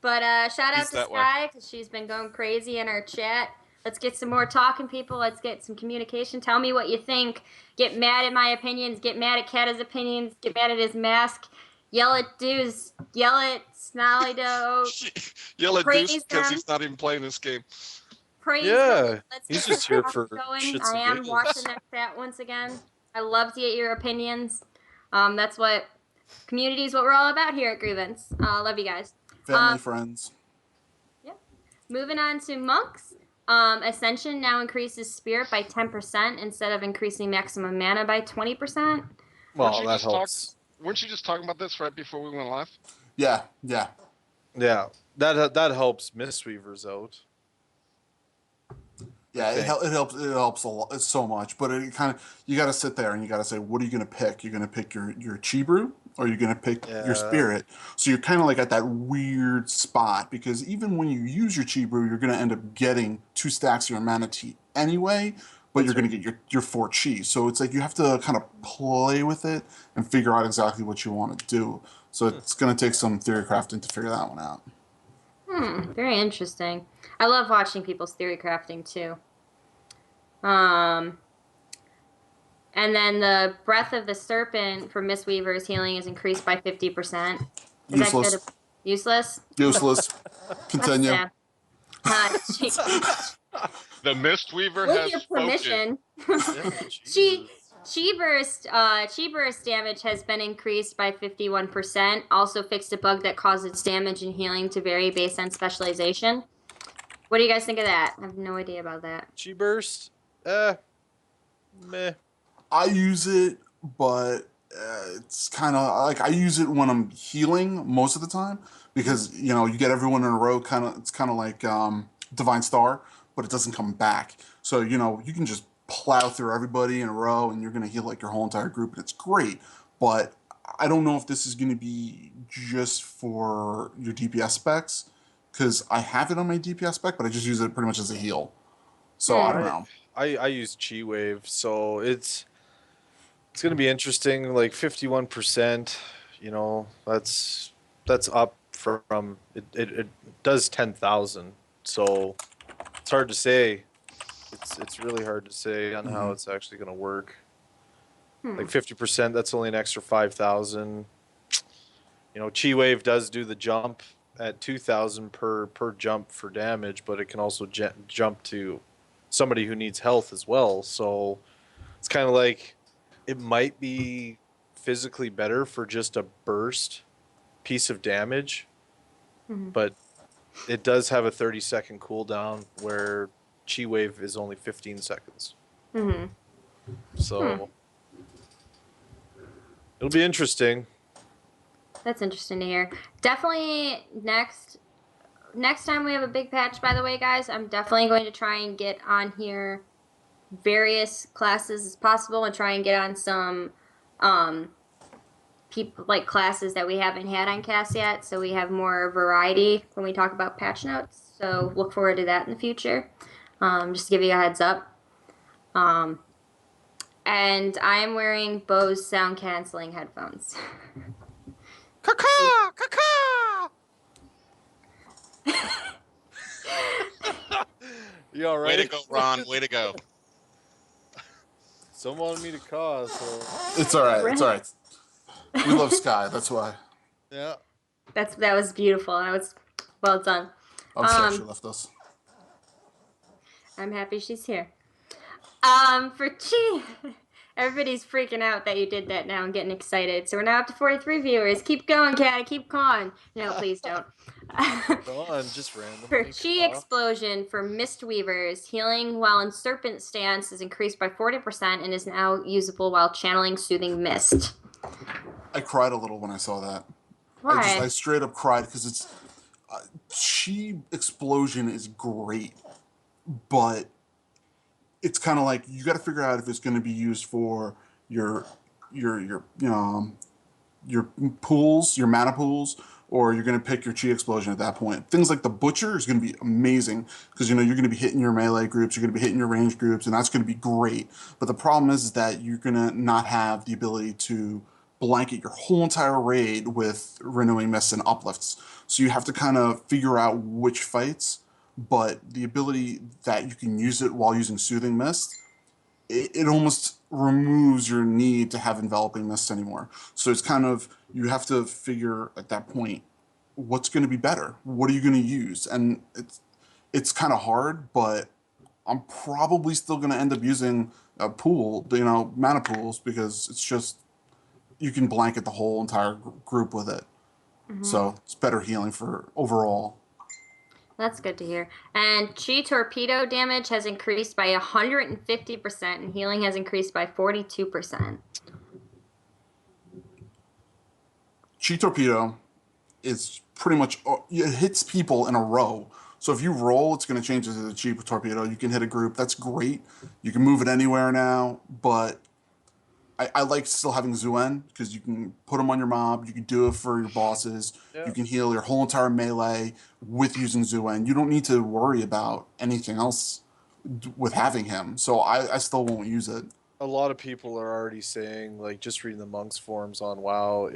But shout out He's to that way. Sky because she's been going crazy in our chat. Let's get some more talking, people. Let's get some communication. Tell me what you think. Get mad at my opinions. Get mad at Kata's opinions. Get mad at his mask. Yell at Deuce. Yell at Snalydo. Yell at Praise Deuce because them. he's not even playing this game. Praise Yeah, them. Let's he's get just here this for going. shits I and am giggles. watching that chat once again. I love to get your opinions. That's what community is what we're all about here at Grievance. Love you guys. Family, friends. Moving on to monks. Ascension now increases spirit by 10% instead of increasing maximum mana by 20%. Well, Weren't you that just talk- helps. Weren't you just talking about this right before we went live? Yeah. Yeah, that helps Mistweavers out. Yeah, Okay. it helps a lot. It's so much, but it kind of you got to sit there and you got to say, what are you going to pick? You're going to pick your chi brew, or you're going to pick Yeah. your spirit. So you're kind of like at that weird spot because even when you use your chi brew, you're going to end up getting 2 stacks of your mana tea anyway, but you're going to get your 4 chi. So it's like you have to kind of play with it and figure out exactly what you want to do. So it's going to take some theory crafting to figure that one out. Very interesting. I love watching people's theory crafting too. And then the breath of the serpent for Mistweaver's healing is increased by 50%. Is Useless. that good? Useless? Useless. Continue. Yeah. The Mistweaver With has your spoken. permission. Jesus. Chi burst damage has been increased by 51%. Also fixed a bug that causes damage and healing to vary based on specialization. What do you guys think of that? I have no idea about that. Chi burst. Meh. I use it, but it's kind of like I use it when I'm healing most of the time because you get everyone in a row. It's kind of like Divine Star, but it doesn't come back. So you can just plow through everybody in a row, and you're gonna heal like your whole entire group, and it's great. But I don't know if this is going to be just for your DPS specs, because I have it on my DPS spec, but I just use it pretty much as a heal. So I don't I know. I use Chi Wave, so it's gonna be interesting. Like 51%, that's up from it does 10,000. So it's hard to say. It's really hard to say on how Mhm. it's actually gonna work. Hmm. Like 50%, that's only an extra 5,000. Chi Wave does do the jump at 2,000 per jump for damage, but it can also jump to somebody who needs health as well. So it's kind of like it might be physically better for just a burst piece of damage, Mhm. but it does have a 30-second cooldown where Chi Wave is only 15 seconds. Mhm. So it'll be interesting. That's interesting to hear. Definitely next time we have a big patch, by the way, guys, I'm definitely going to try and get on here various classes as possible and try and get on some people like classes that we haven't had on cast yet, so we have more variety when we talk about patch notes. So look forward to that in the future. Just to give you a heads up. And I am wearing Bose sound canceling headphones. Caca! Caca! You all right? Way to go, Ron. Way to go. Someone wanted me to cause, so It's all right. It's all Right. right. We love Sky. That's why. yeah. That was beautiful. That was well done. I'm sad she left us. I'm happy she's here. For Chi, everybody's freaking out that you did that now and getting excited. So we're now up to 43 viewers. Keep going, Cat. Keep calling. No, please don't. Go on, just randomly. For Chi Explosion for Mistweavers, healing while in Serpent Stance is increased by 40% and is now usable while channeling Soothing Mist. I cried a little when I saw that. Why? I straight up cried because it's Chi Explosion is great, but it's kind of like you got to figure out if it's going to be used for your your pools, your mana pools, or you're going to pick your Chi Explosion at that point. Things like the Butcher is going to be amazing because you're going to be hitting your melee groups, you're going to be hitting your range groups, and that's going to be great. But the problem is that you're going to not have the ability to blanket your whole entire raid with renewing mists and uplifts. So you have to kind of figure out which fights, but the ability that you can use it while using Soothing Mist, it almost removes your need to have enveloping mist anymore. So it's kind of, you have to figure at that point what's going to be better. What are you going to use? And it's kind of hard, but I'm probably still going to end up using a pool, mana pools, because it's just you can blanket the whole entire group with it. So it's better healing for overall. That's good to hear. And Chi Torpedo damage has increased by 150% and healing has increased by 42%. Chi Torpedo is pretty much, it hits people in a row. So if you roll, it's going to change it to the Chi Torpedo. You can hit a group. That's great. You can move it anywhere now, but I like still having Zuen because you can put them on your mob. You can do it for your bosses. Yeah. You can heal your whole entire melee with using Zuen. You don't need to worry about anything else with having him. So I still won't use it. A lot of people are already saying, like, just reading the monks forums on WoW,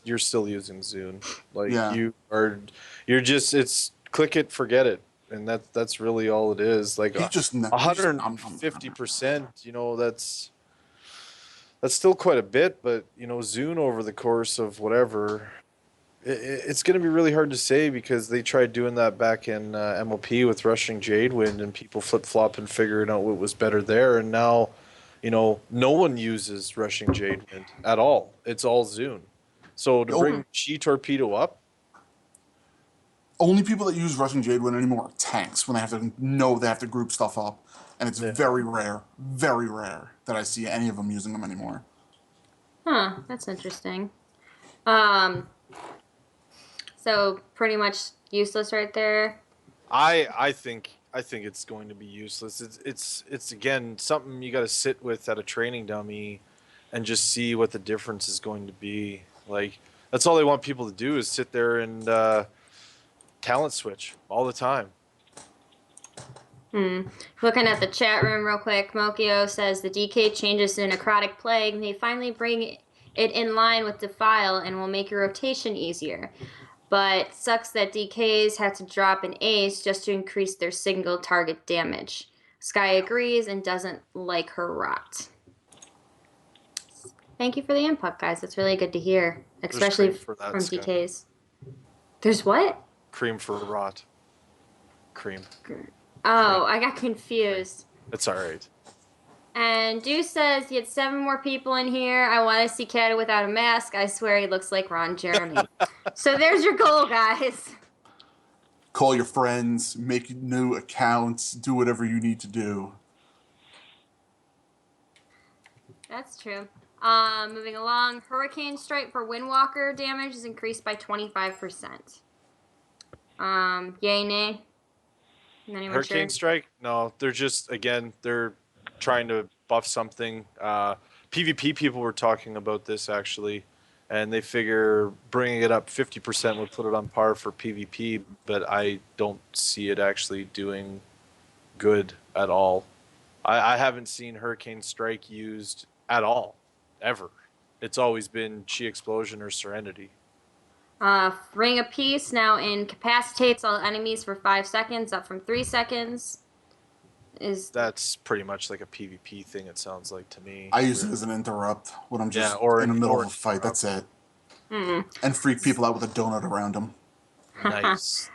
you're still using Zune. Like, Yeah. it's click it, forget it, and that's really all it is. Like, He just 150%. That's still quite a bit, but Zune over the course of whatever, it's going to be really hard to say because they tried doing that back in MOP with Rushing Jadewind, and people flip flop and figuring out what was better there, and now. No one uses Rushing Jadewind at all. It's all Zune. So to bring Chi Torpedo up, only people that use Rushing Jadewind anymore are tanks when they have to know they have to group stuff up, and it's very rare that I see any of them using them anymore. Huh, that's interesting. So pretty much useless right there. I think it's going to be useless. It's again something you got to sit with at a training dummy and just see what the difference is going to be. Like, that's all they want people to do is sit there and talent switch all the time. Looking at the chat room real quick, Mokio says the DK changes to Necrotic Plague may finally bring it in line with Defile and will make your rotation easier. But sucks that DKs had to drop an ace just to increase their single target damage. Sky agrees and doesn't like her rot. Thank you for the input, guys. That's really good to hear, especially for that, from Sky. DKs. There's what? Cream for rot. Cream. Oh, I got confused. It's all right. And Deuce says he had 7 more people in here. I want to see Kata without a mask. I swear he looks like Ron Jeremy. So there's your goal, guys. Call your friends, make new accounts, do whatever you need to do. That's true. Moving along, Hurricane Strike for Windwalker damage is increased by 25%. Yay, nay? Anyone Hurricane sure? Strike? No, they're just, again, they're trying to buff something. PvP people were talking about this, actually, and they figure bringing it up 50% would put it on par for PvP, but I don't see it actually doing good at all. I haven't seen Hurricane Strike used at all, ever. It's always been Chi Explosion or Serenity. Ring of Peace now incapacitates all enemies for 5 seconds, up from 3 seconds. That's pretty much like a PvP thing, it sounds like to me. I use it as an interrupt when I'm just or in the middle of a or fight. interrupt. That's it. And freak people out with a donut around them. Nice.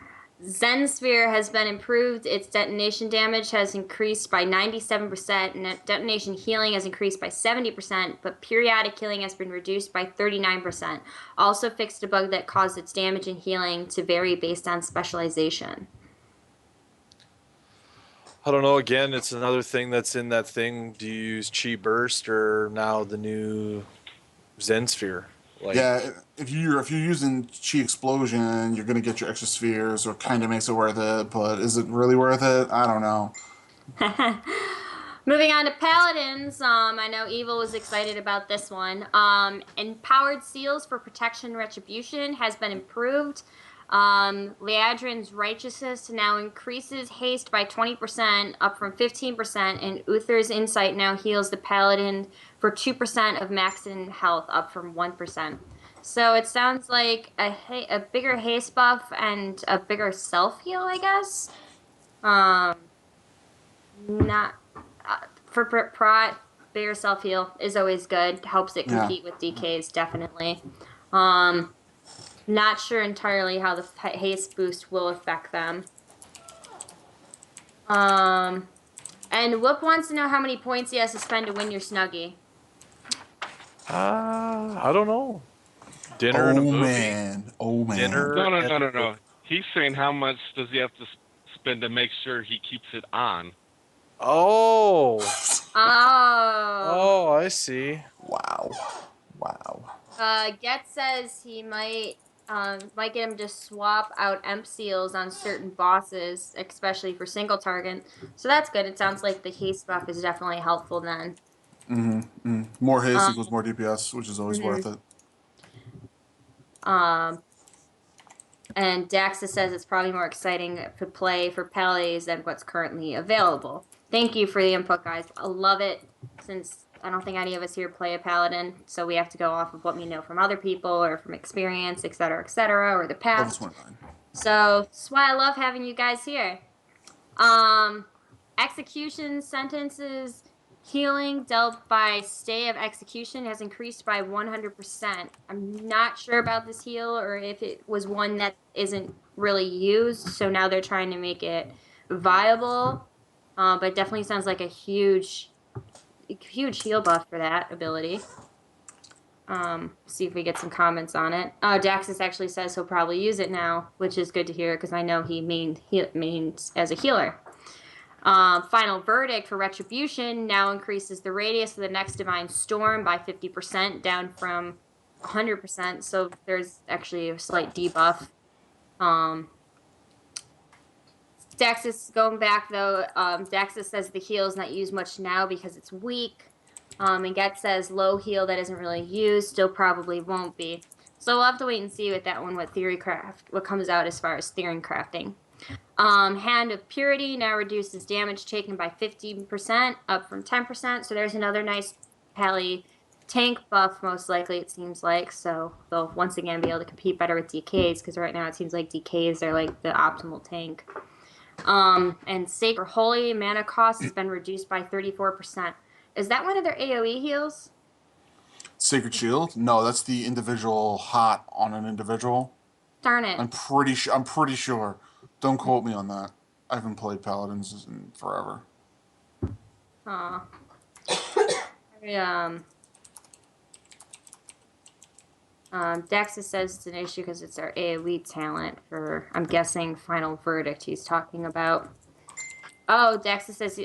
Zen Sphere has been improved. Its detonation damage has increased by 97%, and detonation healing has increased by 70%, but periodic healing has been reduced by 39%. Also fixed a bug that caused its damage and healing to vary based on specialization. I don't know. Again, it's another thing that's in that thing. Do you use Chi Burst or now the new Zen Sphere? Like, Yeah, if you're using Chi Explosion, you're gonna get your extra spheres, or kind of makes it worth it. But is it really worth it? I don't know. Moving on to Paladins, I know Evil was excited about this one. Empowered Seals for Protection Retribution has been improved. Liadrin's Righteousness now increases haste by 20%, up from 15%, and Uther's Insight now heals the Paladin for 2% of max in health, up from 1%. So it sounds like a bigger haste buff and a bigger self-heal, I guess. Not for Prot, bigger self-heal is always good. Helps it compete with DKs, definitely. Not sure entirely how the haste boost will affect them. And Whoop wants to know how many points he has to spend to win your Snuggie. I don't know. Dinner and a movie. Oh man. Dinner. No. He's saying how much does he have to spend to make sure he keeps it on? Oh. Oh. I see. Wow. Get says he might get him to swap out Emp Seals on certain bosses, especially for single target. So that's good. It sounds like the haste buff is definitely helpful then. More haste equals more DPS, which is always worth it. And Daxa says it's probably more exciting to play for Pele's than what's currently available. Thank you for the input, guys. I love it, since I don't think any of us here play a Paladin, so we have to go off of what we know from other people or from experience, etc., or the past. So that's why I love having you guys here. Execution sentences healing dealt by Stay of Execution has increased by 100%. I'm not sure about this heal or if it was one that isn't really used, so now they're trying to make it viable. But it definitely sounds like a huge heal buff for that ability. See if we get some comments on it. Daxus actually says he'll probably use it now, which is good to hear because I know he means as a healer. Final Verdict for Retribution now increases the radius of the next Divine Storm by 50%, down from 100%, so there's actually a slight debuff. Daxus, going back though, Daxus says the heal is not used much now because it's weak. And Get says low heal that isn't really used, still probably won't be. So we'll have to wait and see with that one what comes out as far as theory crafting. Hand of Purity now reduces damage taken by 15%, up from 10%. So there's another nice pally tank buff, most likely, it seems like. So they'll once again be able to compete better with DKs, because right now it seems like DKs are like the optimal tank. And Sacred Holy mana cost has been reduced by 34%. Is that one of their AoE heals? Sacred Shield? No, that's the individual hot on an individual. Darn it. I'm pretty sure. Don't quote me on that. I haven't played Paladins in forever. Aw. Daxus says it's an issue because it's our AoE talent for, I'm guessing, Final Verdict he's talking about. Oh, Daxus says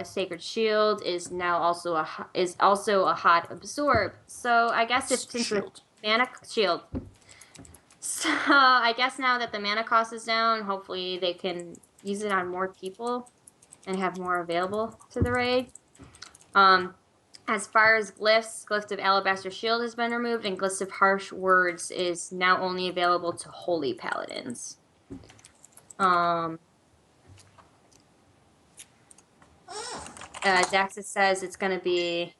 Sacred Shield is now also a hot absorb. So I guess since the mana shield. So I guess now that the mana cost is down, hopefully they can use it on more people and have more available to the raid. As far as glyphs, Glyph of Alabaster Shield has been removed, and Glyph of Harsh Words is now only available to Holy Paladins. Daxus says it's going to be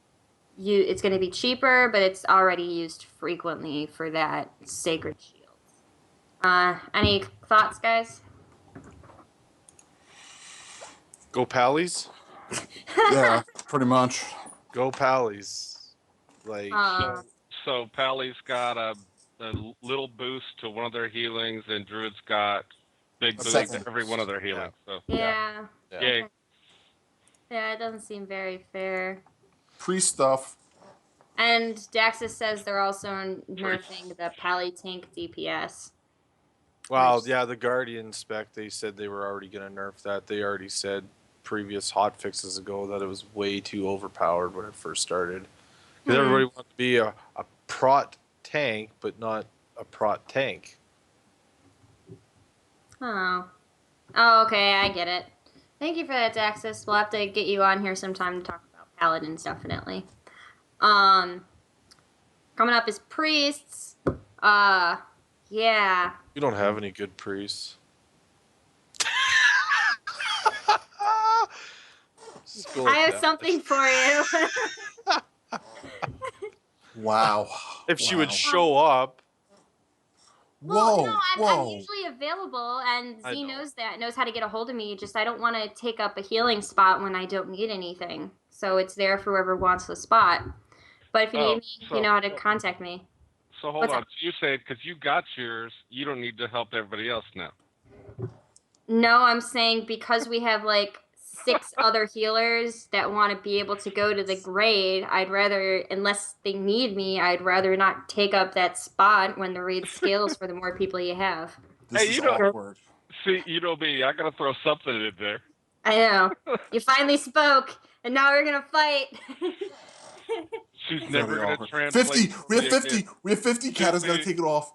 cheaper, but it's already used frequently for that Sacred Shield. Any thoughts, guys? Go Pallies. Yeah, pretty much. Go Pallies. Like So Pally's got a little boost to one of their healings, and Druid's got big boost to every one of their healings. So yeah. Yay. Yeah, it doesn't seem very fair. Priest stuff. And Daxus says they're also nerfing the Pally tank DPS. Wow, yeah, the Guardian spec, they said they were already going to nerf that. They already said previous hotfixes ago that it was way too overpowered when it first started. Because everybody wanted to be a prot tank, but not a prot tank. Oh. Oh, okay, I get it. Thank you for that, Daxus. We'll have to get you on here sometime to talk about Paladins, definitely. Coming up is Priests. Yeah. You don't have any good priests. I have something for you. Wow. If she would show up. Well, no, I'm usually available, and Z knows how to get a hold of me. Just I don't want to take up a healing spot when I don't need anything. So it's there for whoever wants the spot. But if you need me, you know how to contact me. So hold on. So you say because you got yours, you don't need to help everybody else now. No, I'm saying because we have like 6 other healers that want to be able to go to the raid, I'd rather, unless they need me, I'd rather not take up that spot when the raid scales for the more people you have. This is awkward. See, you know me, I gotta throw something in there. I know. You finally spoke, and now we're gonna fight. She's never gonna translate. 50! We have 50! We have 50! Kat is gonna take it off.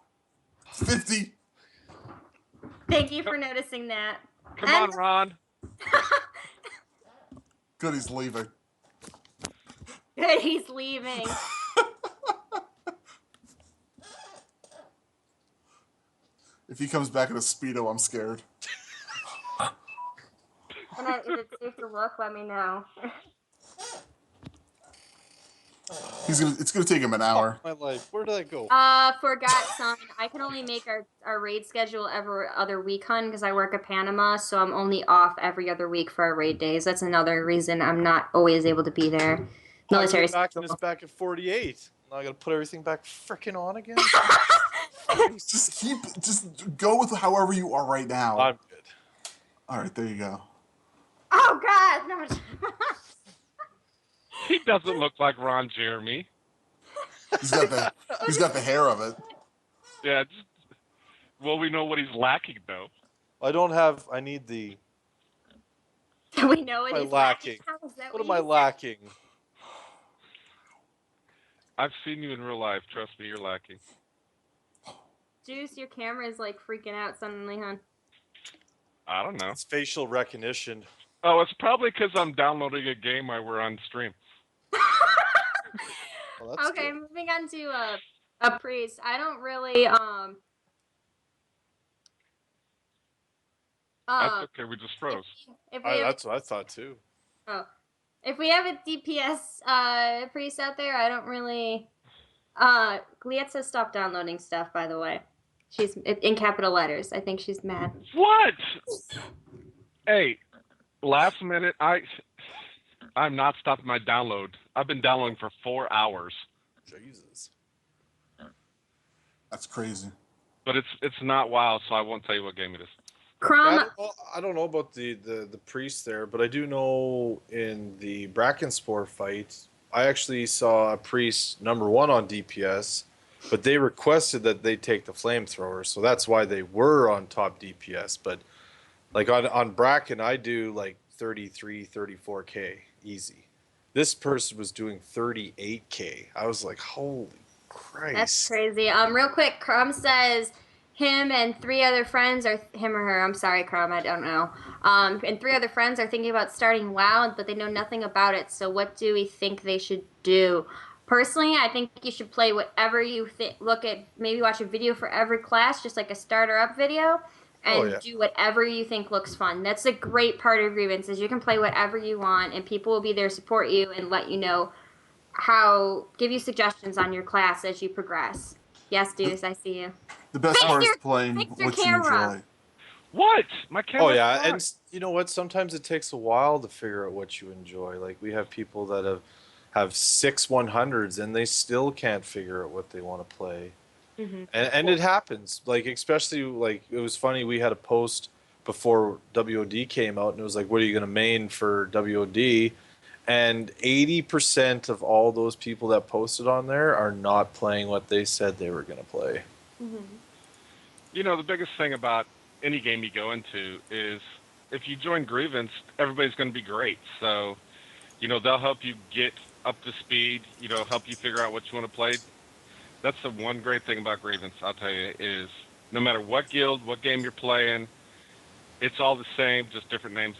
50! Thank you for noticing that. Come on, Ron. Good, he's leaving. Good, he's leaving. If he comes back in a Speedo, I'm scared. If it's safe to look, let me know. It's gonna take him an hour. My life. Where did I go? Forgot something. I can only make our raid schedule every other week, hun, because I work at Panama, so I'm only off every other week for our raid days. That's another reason I'm not always able to be there. Military schedule. It's back at 48. Now I gotta put everything back freaking on again. Just go with however you are right now. I'm good. All right, there you go. Oh God, no. He doesn't look like Ron Jeremy. He's got the hair of it. Yeah. Well, we know what he's lacking, though. I need the. We know what he's lacking. What am I lacking? I've seen you in real life. Trust me, you're lacking. Deuce, your camera is like freaking out suddenly, hon. I don't know. It's facial recognition. Oh, it's probably because I'm downloading a game while we're on stream. Well, that's Okay, good. moving on to a priest. I don't really That's um okay. We just froze. if we have That's what I thought too. oh if we have a DPS priest out there, I don't really Glietza stopped downloading stuff, by the way. She's in capital letters. I think she's mad. What? Hey, last minute, I'm not stopping my download. I've been downloading for 4 hours. Jesus. That's crazy. But it's not WoW, so I won't tell you what game it is. Crumb. I don't know about the priest there, but I do know in the Brackenspore fight, I actually saw a priest #1 on DPS, but they requested that they take the flamethrower, so that's why they were on top DPS. But like on Bracken, I do like 33, 34K easy. This person was doing 38K. I was like, holy Christ. That's crazy. Real quick, Crumb says him and 3 other friends are him or her. I'm sorry, Crumb. I don't know. And 3 other friends are thinking about starting WoW, but they know nothing about it. So what do we think they should do? Personally, I think you should play whatever you look at. Maybe watch a video for every class, just like a starter up video, and do whatever you think looks fun. That's a great part of Grievance is you can play whatever you want, and people will be there to support you and let you know give you suggestions on your class as you progress. Yes, Deuce, I see you. The best part is playing fix your what you camera. enjoy. What? My camera. Oh yeah, and you know what? Sometimes it takes a while to figure out what you enjoy. Like we have people that have 6 100s and they still can't figure out what they want to play. Mm-hmm. And it happens. Like especially like it was funny. We had a post before WOD came out, and it was like, "What are you going to main for WOD?" And 80% of all those people that posted on there are not playing what they said they were going to play. Mm-hmm. You know, the biggest thing about any game you go into is if you join Grievance, everybody's going to be great. So, you know, they'll help you get up to speed, you know, help you figure out what you want to play. That's the one great thing about Grievance, I'll tell you, is no matter what guild, what game you're playing, it's all the same, just different names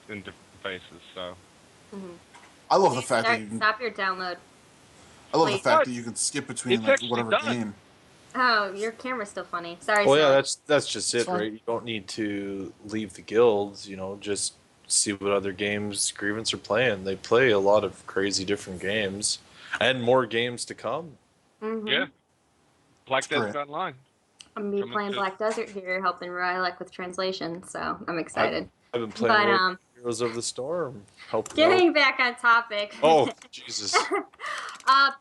in different faces. So. Mm-hmm. I love the fact that you can. Stop your download. I love the fact that you can skip between like whatever game. Oh, your camera's still funny. Sorry. Well, yeah, that's just it, right? You don't need to leave the guilds. You know, just see what other games Grievance are playing. They play a lot of crazy different games, and more games to come. Mm-hmm. Yeah, Black Desert Online. I'm be playing Black Desert here, helping Rylek with translation, so I'm excited. I've been playing Heroes of the Storm. Getting back on topic. Oh, Jesus.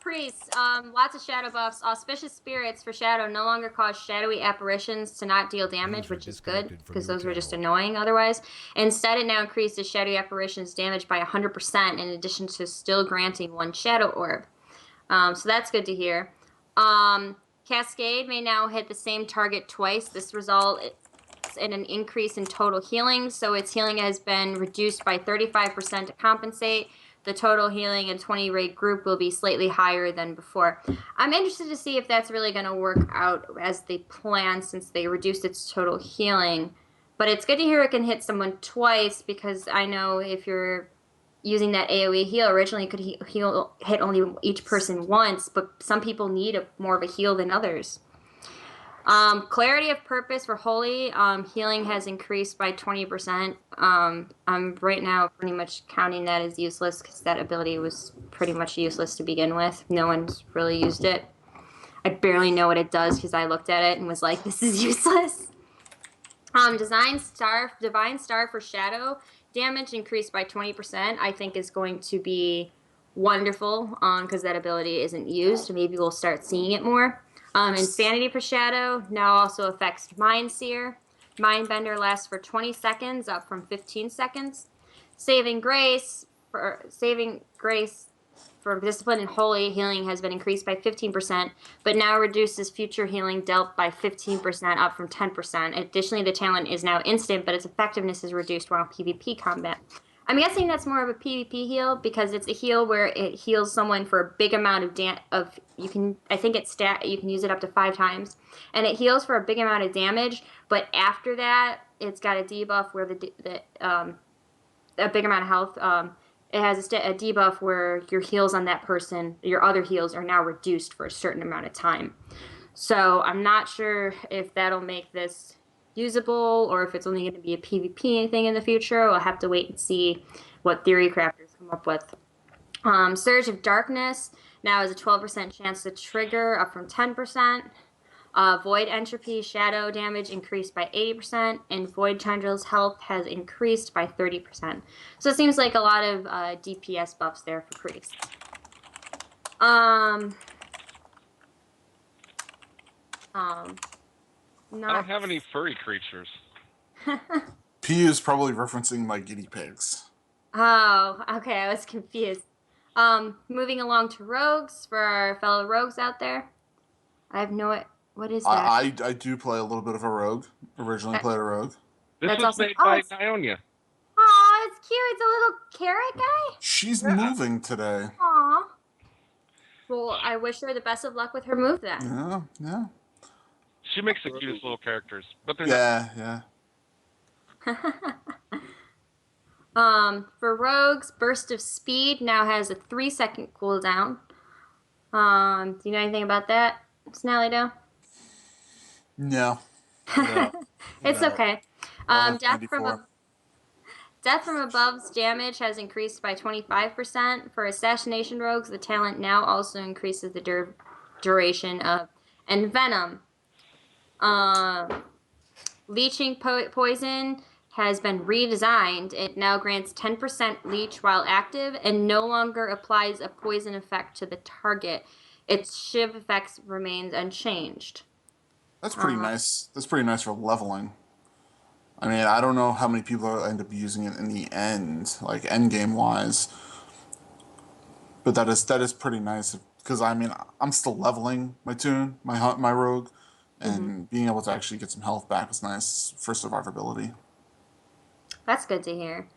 Priests, lots of shadow buffs. Auspicious spirits for shadow no longer cause shadowy apparitions to not deal damage, which is good, because those were just annoying otherwise. Instead, it now increases shadowy apparitions damage by 100%, in addition to still granting 1 shadow orb. So that's good to hear. Cascade may now hit the same target twice. This results in an increase in total healing, so its healing has been reduced by 35% to compensate. The total healing in 20 raid group will be slightly higher than before. I'm interested to see if that's really going to work out as they plan, since they reduced its total healing. But it's good to hear it can hit someone twice, because I know if you're using that AoE heal, originally you could hit only each person once, but some people need more of a heal than others. Clarity of purpose for Holy, healing has increased by 20%. I'm right now pretty much counting that as useless, because that ability was pretty much useless to begin with. No one's really used it. I barely know what it does, because I looked at it and was like, this is useless. Divine Star for Shadow damage increased by 20%, I think is going to be wonderful, because that ability isn't used. Maybe we'll start seeing it more. Insanity for Shadow now also affects Mind Seer. Mindbender lasts for 20 seconds, up from 15 seconds. Saving Grace for Discipline and Holy healing has been increased by 15%, but now reduces future healing dealt by 15%, up from 10%. Additionally, the talent is now instant, but its effectiveness is reduced while PvP combat. I'm guessing that's more of a PvP heal, because it's a heal where it heals someone for a big amount of you can use it up to 5 times, and it heals for a big amount of damage. But after that, it's got a debuff where a big amount of health it has a debuff where your heals on that person, your other heals, are now reduced for a certain amount of time. So I'm not sure if that'll make this usable or if it's only going to be a PvP thing in the future. We'll have to wait and see what theory crafters come up with. Surge of Darkness now has a 12% chance to trigger, up from 10%. Void Entropy Shadow damage increased by 80%, and Void Tendrils health has increased by 30%. So it seems like a lot of DPS buffs there for priests. I don't have any furry creatures. P is probably referencing my guinea pigs. Oh, okay, I was confused. Moving along to rogues for our fellow rogues out there. I have no. What is that? I do play a little bit of a rogue. Originally played a rogue. This That's was awesome. made by Nionia. Aw, it's cute. It's a little carrot guy. She's moving today. Aw. Well, I wish her the best of luck with her move then. Yeah, yeah. She makes the cutest little characters, but they're Yeah. For rogues, Burst of Speed now has a 3-second cooldown. Do you know anything about that, Snalydo? No. It's okay. That's Death 94. from Above's damage has increased by 25%. For Assassination Rogues, the talent now also increases the duration of Envenom. Leeching Poison has been redesigned. It now grants 10% leech while active and no longer applies a poison effect to the target. Its shiv effects remains unchanged. That's pretty nice. That's pretty nice for leveling. I mean, I don't know how many people end up using it in the end, like end game wise. But that is pretty nice because I mean I'm still leveling my tune, my rogue, and being able to actually get some health back is nice for survivability. That's good to hear.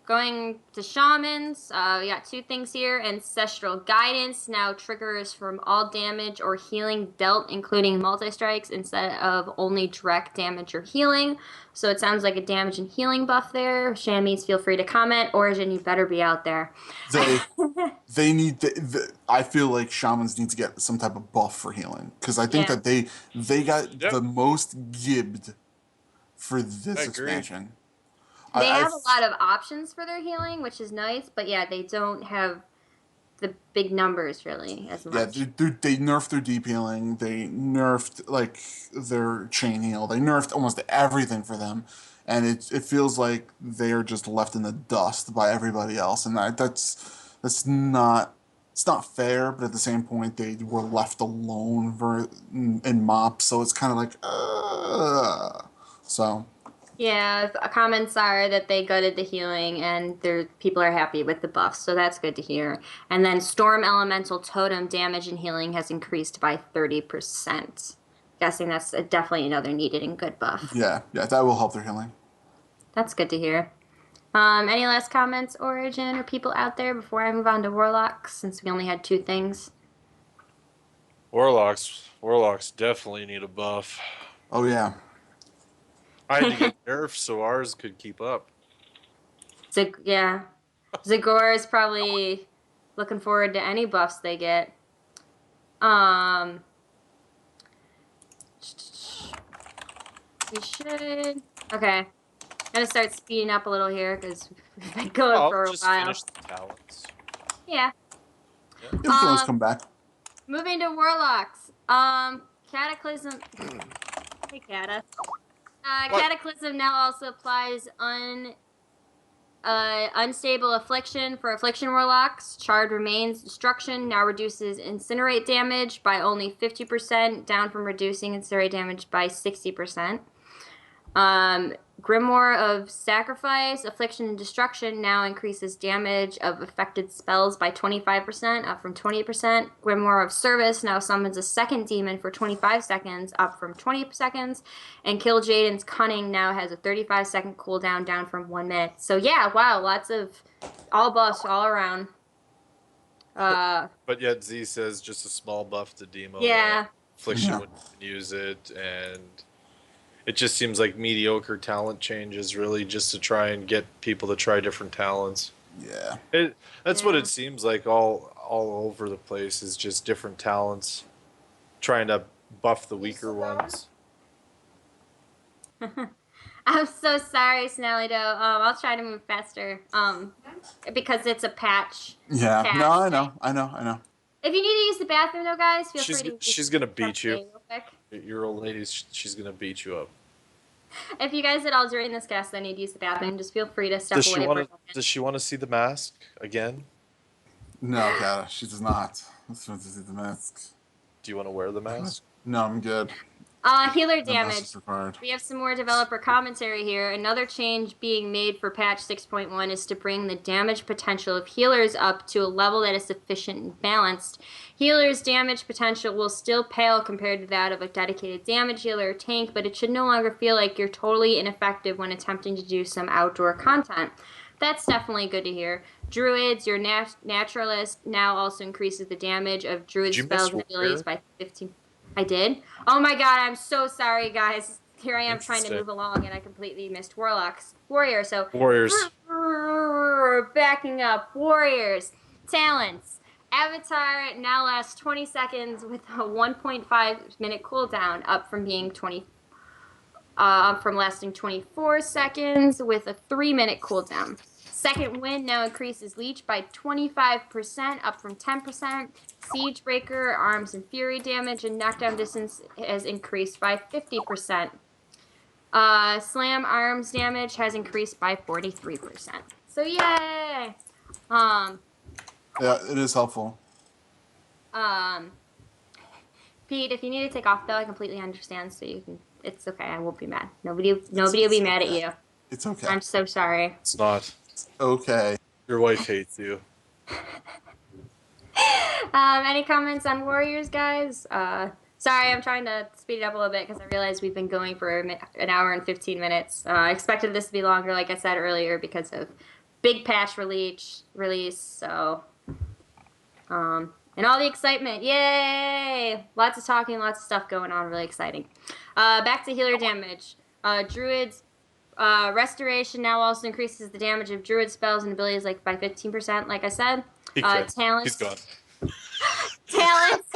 Going to shamans, we got 2 things here. Ancestral Guidance now triggers from all damage or healing dealt, including multi-strikes, instead of only direct damage or healing. So it sounds like a damage and healing buff there. Shammies, feel free to comment. Origin, you better be out there. They need I feel like shamans need to get some type of buff for healing because I think that they got the most gibbed for this expansion. They have a lot of options for their healing, which is nice, but yeah, they don't have the big numbers really as much. Yeah, they nerfed their deep healing. They nerfed like their chain heal. They nerfed almost everything for them, and it feels like they are just left in the dust by everybody else, and that's not. It's not fair, but at the same point, they were left alone in mops, so it's kind of like, so. Yeah, comments are that they gutted the healing and people are happy with the buffs, so that's good to hear. And then Storm Elemental Totem damage and healing has increased by 30%. Guessing that's definitely another needed and good buff. Yeah, that will help their healing. That's good to hear. Any last comments, Origin, or people out there before I move on to Warlocks, since we only had 2 things? Warlocks definitely need a buff. Oh yeah. I had to get nerfed so ours could keep up. Yeah. Zagor is probably looking forward to any buffs they get. We should. Okay. I'm gonna start speeding up a little here because we've been going for a just while. finish the talents. Yeah. You can always come back. Moving to Warlocks. Cataclysm. Hey, Cata. Cataclysm now also applies unstable affliction for affliction warlocks. Charred remains destruction now reduces incinerate damage by only 50%, down from reducing incinerate damage by 60%. Grimoire of Sacrifice, Affliction and Destruction now increases damage of affected spells by 25%, up from 20%. Grimoire of Service now summons a second demon for 25 seconds, up from 20 seconds. And Kill Jaden's Cunning now has a 35-second cooldown, down from 1 minute. So yeah, wow, lots of all buffs all around. But yet Z says just a small buff to demo. Yeah. Affliction wouldn't use it, and it just seems like mediocre talent changes, really, just to try and get people to try different talents. Yeah. That's what Yeah. it seems like all over the place is just different talents, trying to buff the weaker ones. I'm so sorry, Snalydo. I'll try to move faster. Because it's a patch. Yeah. Cat. No, I know. If you need to use the bathroom, though, guys, feel free to. She's gonna beat jump you. away real quick. Your old lady, she's gonna beat you up. If you guys at all during this cast then need to use the bathroom, just feel free to step away for a second. Does she want to see the mask again? No, Kata, she does not. Let's try to see the mask. Do you want to wear the mask? No, I'm good. Healer No damage. mask is required. We have some more developer commentary here. Another change being made for patch 6.1 is to bring the damage potential of healers up to a level that is sufficient and balanced. Healers' damage potential will still pale compared to that of a dedicated damage healer or tank, but it should no longer feel like you're totally ineffective when attempting to do some outdoor content. That's definitely good to hear. Druids, your naturalist, now also increases the damage of druid spells and abilities by 15. I did? Oh my god, I'm so sorry, guys. Here I am trying to move along, and I completely missed Warrior, so... Warriors. Backing up. Warriors. Talents. Avatar now lasts 20 seconds with a 1.5 minute cooldown, up from being from lasting 24 seconds with a 3-minute cooldown. Second Wind now increases Leech by 25%, up from 10%. Siege Breaker, Arms and Fury damage, and knockdown distance has increased by 50%. Slam Arms damage has increased by 43%. So yay! Yeah, it is helpful. Pete, if you need to take off though, I completely understand. So you can. It's okay. I won't be mad. Nobody will be mad at you. It's okay. I'm so sorry. It's not. Okay. Your wife hates you. Any comments on Warriors, guys? Sorry, I'm trying to speed it up a little bit because I realized we've been going for an hour and 15 minutes. I expected this to be longer, like I said earlier, because of big patch release. So, and all the excitement. Yay! Lots of talking, lots of stuff going on. Really exciting. Back to healer damage. Druids. Restoration now also increases the damage of druid spells and abilities by 15%, like I said. Talents. He's gone. Talents.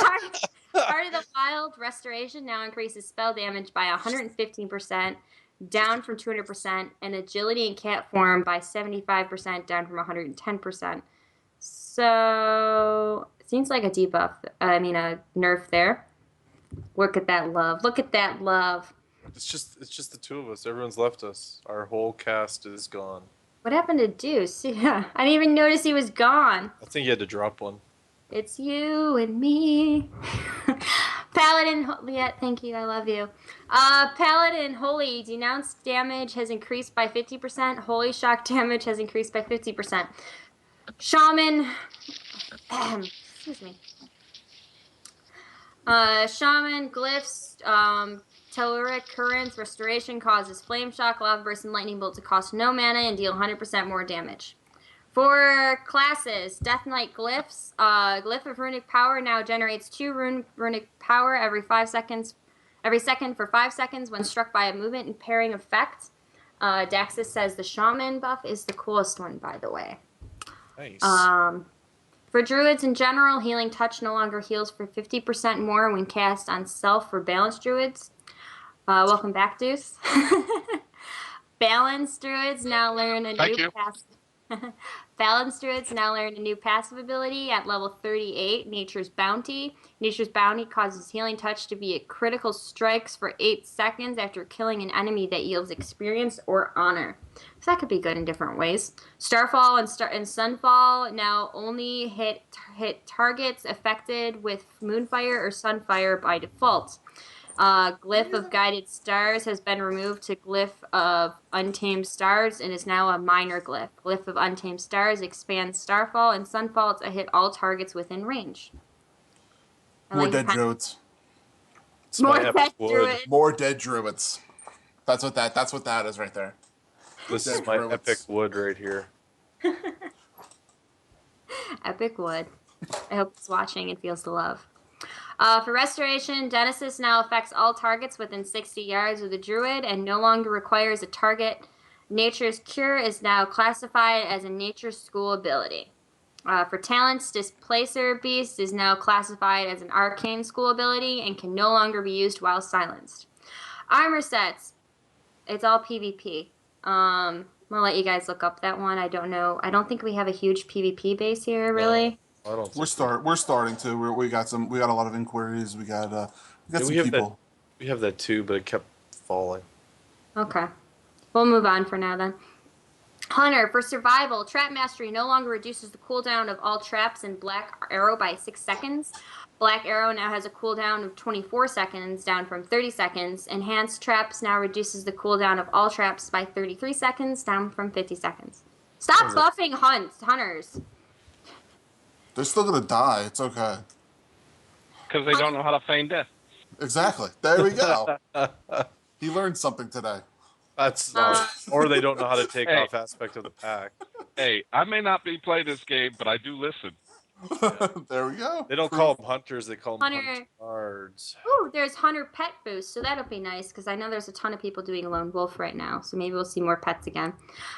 Heart of the Wild Restoration now increases spell damage by 115%, down from 200%, and agility in cat form by 75%, down from 110%. So, it seems like a debuff. I mean, a nerf there. Look at that love. Look at that love. It's just the two of us. Everyone's left us. Our whole cast is gone. What happened to Deuce? Yeah, I didn't even notice he was gone. I think you had to drop one. It's you and me. Paladin, yeah, thank you, I love you. Paladin, Holy, denounced damage has increased by 50%. Holy Shock damage has increased by 50%. Shaman, excuse me. Shaman, Glyphs, Telluric Currents, Restoration causes Flame Shock, Lava Burst, and Lightning Bolt to cost no mana and deal 100% more damage. For classes, Death Knight Glyphs, Glyph of Runic Power now generates 2 runic power every second for 5 seconds when struck by a movement and pairing effect. Daxis says the Shaman buff is the coolest one, by the way. Nice. For druids in general, Healing Touch no longer heals for 50% more when cast on self for balanced druids. Welcome back, Deuce. Balanced druids now learn a new passive. Balanced druids now learn a new passive ability at level 38, Nature's Bounty. Nature's Bounty causes Healing Touch to be at critical strikes for 8 seconds after killing an enemy that yields experience or honor. So that could be good in different ways. Starfall and Sunfall now only hit targets affected with Moonfire or Sunfire by default. Glyph of Guided Stars has been removed to Glyph of Untamed Stars and is now a minor glyph. Glyph of Untamed Stars expands Starfall and Sunfall to hit all targets within range. More dead druids. More dead druids. More dead druids. That's what that is right there. This is my epic wood right here. Epic wood. I hope it's watching and feels the love. For restoration, Genesis now affects all targets within 60 yards of the druid and no longer requires a target. Nature's Cure is now classified as a Nature School ability. For talents, Displacer Beast is now classified as an Arcane School ability and can no longer be used while silenced. Armor sets, it's all PvP. I'm gonna let you guys look up that one. I don't know. I don't think we have a huge PvP base here, really. I don't think We're starting to. We got a lot of inquiries. We got Yeah, some we have people. we have that too, but it kept falling. Okay. We'll move on for now then. Hunter, for survival, Trap Mastery no longer reduces the cooldown of all traps in Black Arrow by 6 seconds. Black Arrow now has a cooldown of 24 seconds, down from 30 seconds. Enhanced Traps now reduces the cooldown of all traps by 33 seconds, down from 50 seconds. Stop buffing hunters. They're still gonna die. It's okay. Because they don't know how to feign death. Exactly. There we go. He learned something today. That's or they don't know how to take Hey. off aspect of the pack. Hey, I may not be playing this game, but I do listen. There we go. They don't call them hunters; they call them Hunter. huntards. Ooh, there's Hunter Pet Boost, so that'll be nice because I know there's a ton of people doing Lone Wolf right now, so maybe we'll see more pets again.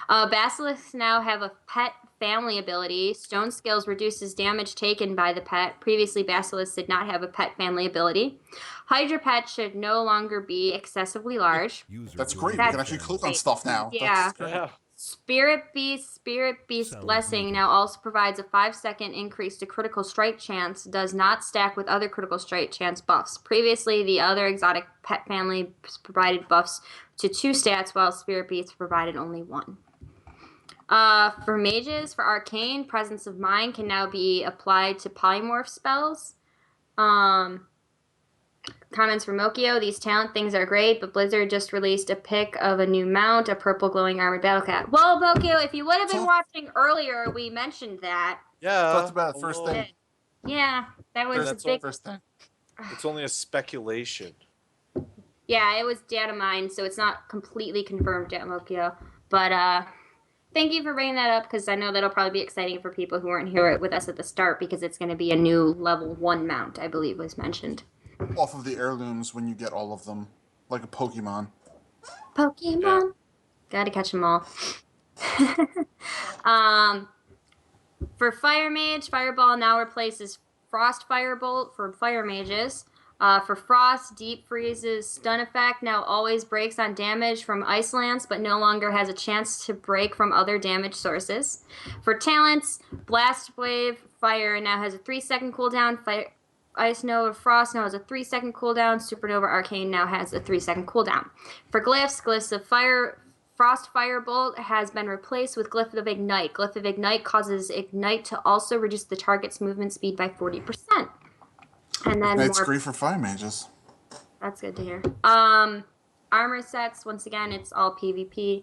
Basilisks now have a pet family ability. Stone Scales reduces damage taken by the pet. Previously, Basilisks did not have a pet family ability. Hydra Pet should no longer be excessively large. That's great. That's we can actually click on great. stuff now. Yeah. That's great. Yeah. Spirit Beast Blessing now also provides a 5-second increase to critical strike chance, does not stack with other critical strike chance buffs. Previously, the other exotic pet family provided buffs to 2 stats, while Spirit Beast provided only 1. For mages, for Arcane, Presence of Mind can now be applied to polymorph spells. Comments from Mokio, these talent things are great, but Blizzard just released a pic of a new mount, a purple glowing armored battle cat. Well, Mokio, if you would have been watching earlier, we mentioned that. Yeah. Talked about it first thing. Yeah, that was That's a big... First thing. It's only a speculation. Yeah, it was data mined, so it's not completely confirmed yet, Mokio. But thank you for bringing that up, because I know that'll probably be exciting for people who weren't here with us at the start, because it's going to be a new level 1 mount, I believe was mentioned. Off of the heirlooms when you get all of them, like a Pokemon. Pokemon. Yeah. Gotta catch them all. For Fire Mage, Fireball now replaces Frost Firebolt for Fire Mages. For Frost, Deep Freeze's stun effect now always breaks on damage from Ice Lance, but no longer has a chance to break from other damage sources. For talents, Blast Wave Fire now has a 3-second cooldown. Ice Nova Frost now has a 3-second cooldown. Supernova Arcane now has a 3-second cooldown. For Glyphs of Fire, Frost Firebolt has been replaced with Glyph of Ignite. Glyph of Ignite causes Ignite to also reduce the target's movement speed by 40%. And then It's great for fire mages. That's good to hear. Armor sets, once again, it's all PvP.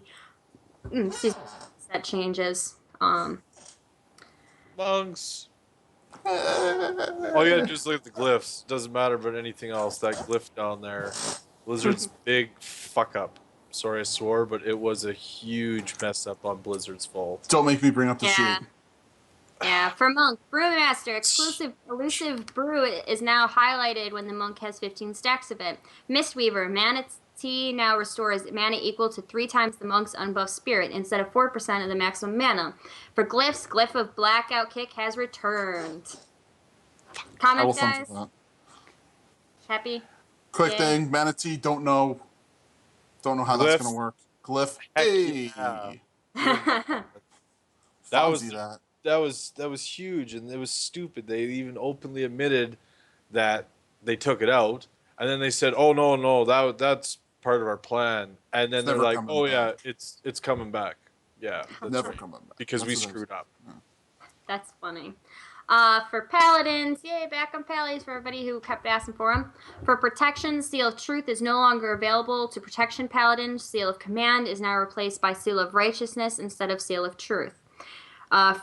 Set changes. Monks. All you gotta do is look at the glyphs. Doesn't matter about anything else. That glyph down there, Blizzard's big fuck up. Sorry I swore, but it was a huge mess up on Blizzard's fault. Don't make me bring up the Yeah. sheet. Yeah, for Monk, Brewmaster, exclusive elusive brew is now highlighted when the Monk has 15 stacks of it. Mistweaver, Manatee now restores mana equal to 3 times the Monk's unbuffed spirit instead of 4% of the maximum mana. For Glyphs, Glyph of Blackout Kick has returned. I will Comments, thumb guys? for that. Happy? Quick Yeah. thing, Manatee, don't know how that's gonna work. Glyph, Heck hey, yeah. Fonzie that. That was huge, and it was stupid. They even openly admitted that they took it out, and then they said, "Oh no, that's part of our plan." And then It's they're never like, coming "Oh back. yeah, it's coming back." Yeah, that's Never right. coming back. Because we That's what screwed up. That's funny. For Paladins, yay, back on Pallies for everybody who kept asking for them. For Protection, Seal of Truth is no longer available to Protection Paladins. Seal of Command is now replaced by Seal of Righteousness instead of Seal of Truth.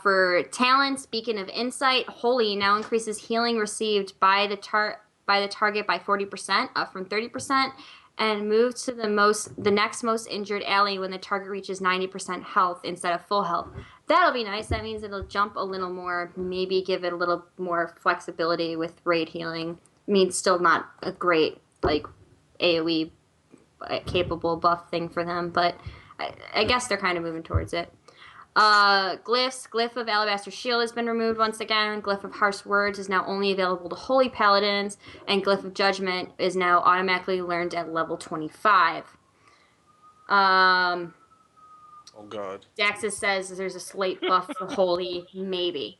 For Talents, Beacon of Insight, Holy now increases healing received by the target by 40%, up from 30%. and move to the next most injured ally when the target reaches 90% health instead of full health. That'll be nice. That means it'll jump a little more, maybe give it a little more flexibility with raid healing. I mean, still not a great like AoE capable buff thing for them, but I guess they're kind of moving towards it. Glyphs. Glyph of Alabaster Shield has been removed once again. Glyph of Harsh Words is now only available to Holy Paladins, and Glyph of Judgment is now automatically learned at level 25. Oh God. Daxus says there's a slate buff for Holy, maybe.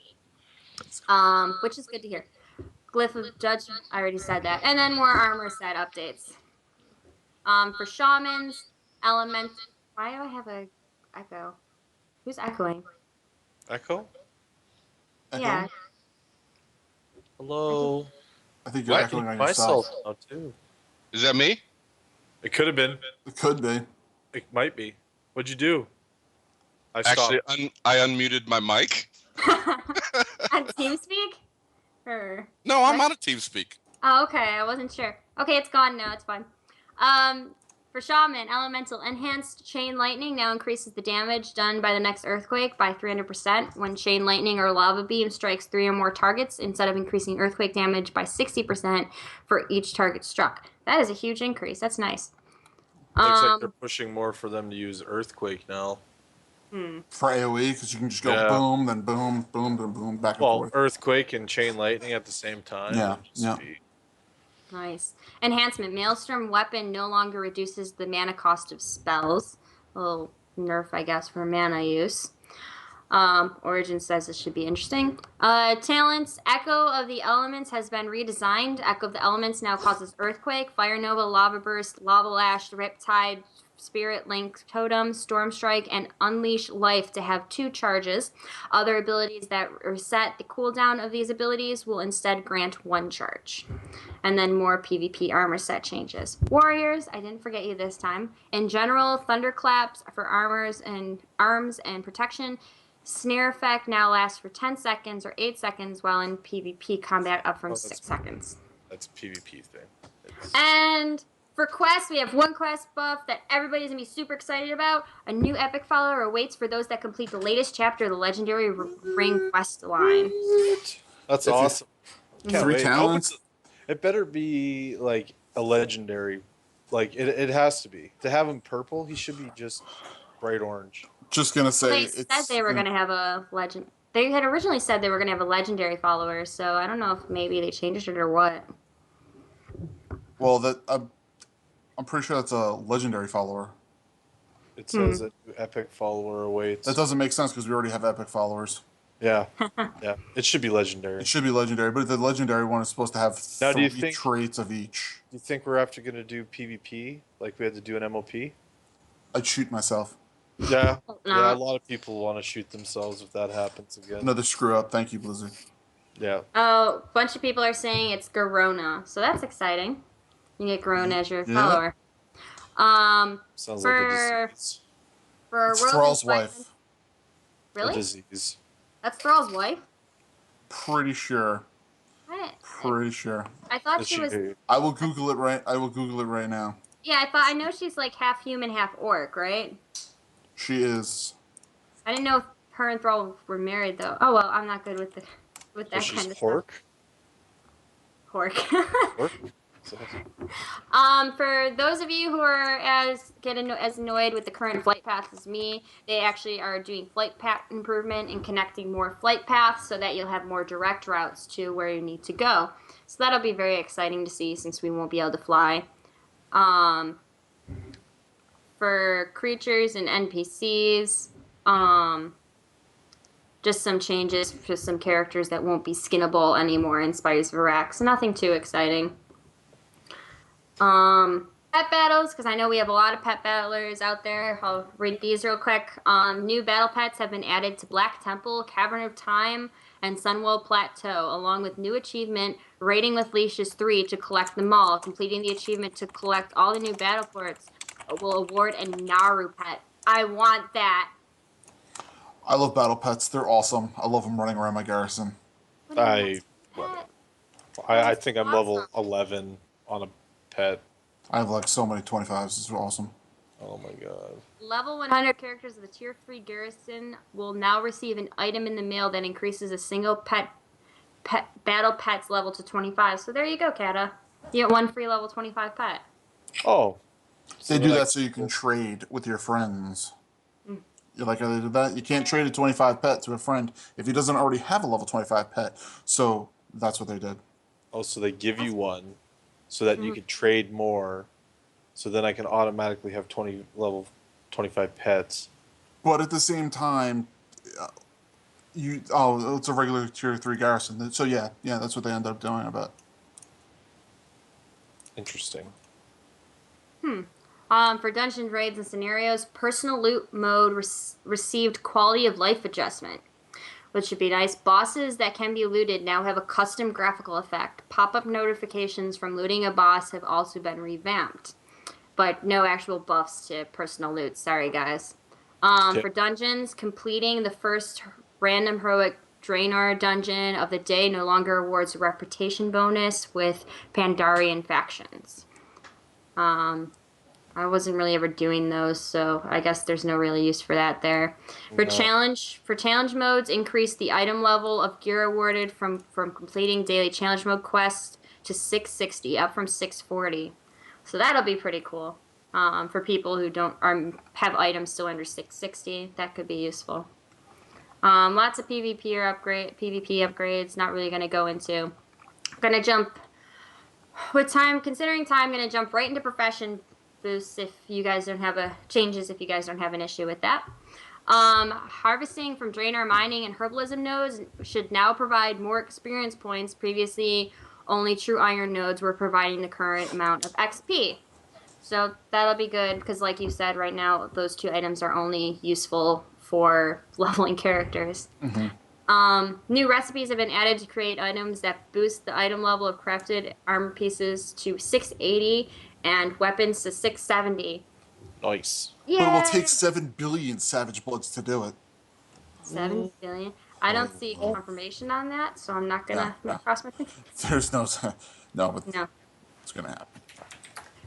Which is good to hear. Glyph of Judgment, I already said that. And then more armor set updates. For Shamans, Element. Why do I have a echo? Who's echoing? Echo? Yeah. Hello. I think you're What? echoing on Myself yourself. now too. Is that me? It could have been. It could be. It might be. What'd you do? I Actually, stopped. I unmuted my mic. On TeamSpeak? Or No, I'm on a TeamSpeak. oh, okay. I wasn't sure. Okay, it's gone now. It's fine. For Shaman, Elemental Enhanced Chain Lightning now increases the damage done by the next Earthquake by 300% when Chain Lightning or Lava Beam strikes 3 or more targets, instead of increasing Earthquake damage by 60% for each target struck. That is a huge increase. That's nice. Looks like they're pushing more for them to use Earthquake now. For AoE, because you can just go Yeah. boom, then boom, boom, then boom, back and Well, forth. Earthquake and Chain Lightning at the same time. Yeah, would just yeah. be- Nice. Enhancement. Maelstrom Weapon no longer reduces the mana cost of spells. A little nerf, I guess, for mana use. Origin says this should be interesting. Talents. Echo of the Elements has been redesigned. Echo of the Elements now causes Earthquake, Fire Nova, Lava Burst, Lava Lash, Riptide, Spirit Link, Totem, Storm Strike, and Unleash Life to have 2 charges. Other abilities that reset the cooldown of these abilities will instead grant 1 charge. And then more PvP armor set changes. Warriors, I didn't forget you this time. In general, Thunderclaps for armors and arms and protection. Snare effect now lasts for 10 seconds or 8 seconds, while in PvP combat up from 6 seconds. That's a PvP thing. And for quests, we have one quest buff that everybody's going to be super excited about. A new epic follower awaits for those that complete the latest chapter of the Legendary Ring quest line. That's If you- awesome. Can't 3 wait. I hope talents. it better be like a legendary. Like it has to be. To have him purple, he should be just bright orange. Just gonna say They said they were going to have a legend. They had originally said they were going to have a legendary follower, so I don't know if maybe they changed it or what. Well, that I'm pretty sure that's a legendary follower. It says a new epic follower awaits. That doesn't make sense because we already have epic followers. Yeah, yeah. It should be legendary. It should be legendary, but the legendary one is supposed to have Now, do 3 you think- traits of each. Do you think we're after going to do PvP like we had to do an MOP? I'd shoot myself. Yeah. No. Yeah, a lot of people want to shoot themselves if that happens again. Another screw up. Thank you, Blizzard. Yeah. Oh, a bunch of people are saying it's Garona, so that's exciting. You get Garona as your Yeah. follower. Sounds For- like a disease. For It's World Thrall's Enlightenment- wife. A Really? disease. That's Thrall's wife? Pretty sure. Pretty sure. I thought Is she she was. I will Google it right now. Yeah, I know she's like half human, half orc, right? She is. I didn't know if her and Thrall were married though. Oh well, I'm not good with that So she's kind of Hork? stuff. Hork. Hork? So- For those of you who are as annoyed with the current flight paths as me, they actually are doing flight path improvement and connecting more flight paths so that you'll have more direct routes to where you need to go. So that'll be very exciting to see since we won't be able to fly. For creatures and NPCs, just some changes for some characters that won't be skinnable anymore in Spiders of Iraq. So nothing too exciting. Pet battles, because I know we have a lot of pet battlers out there. I'll read these real quick. New battle pets have been added to Black Temple, Cavern of Time, and Sunwell Plateau, along with new achievement, Raiding with Leashes 3 to collect them all. Completing the achievement to collect all the new battle ports will award a Naru pet. I want that. I love battle pets. They're awesome. I love them running around my garrison. What a I pet. think I'm level 11 on a pet. I have like so many 25s. This is awesome. Oh my god. Level 100 characters of the Tier 3 garrison will now receive an item in the mail that increases a single pet battle pet's level to 25. So there you go, Kata. You get one free level 25 pet. Oh. They So do then that so you can trade with your friends. You like how they did that? You can't trade a 25 pet to a friend if he doesn't already have a level 25 pet. So that's what they did. Oh, so they give you one so that you could trade more. So then I can automatically have 20 level 25 pets. But at the same time, it's a regular tier 3 garrison. So yeah, that's what they end up doing. I bet. Interesting. For dungeon raids and scenarios, personal loot mode received quality of life adjustment, which should be nice. Bosses that can be looted now have a custom graphical effect. Pop-up notifications from looting a boss have also been revamped, but no actual buffs to personal loot. Sorry, guys. For dungeons, completing the first random heroic Draenor dungeon of the day no longer awards a reputation bonus with Pandarian factions. I wasn't really ever doing those, so I guess there's no really use for that there. For challenge modes, increase the item level of gear awarded from completing daily challenge mode quests to 660, up from 640. So that'll be pretty cool. For people who don't have items still under 660, that could be useful. Lots of PvP upgrades. Not really going to go into. Gonna jump with time. Considering time, gonna jump right into profession boosts if you guys don't have if you guys don't have an issue with that. Harvesting from Draenor mining and herbalism nodes should now provide more experience points. Previously, only true iron nodes were providing the current amount of XP. So that'll be good because, like you said, right now those two items are only useful for leveling characters. New recipes have been added to create items that boost the item level of crafted armor pieces to 680 and weapons to 670. Nice. Yeah. But it will take 7 billion Savage Bloods to do it. 7 billion. I don't see confirmation on that, so I'm not gonna cross my fingers. There's no, but No. it's gonna happen.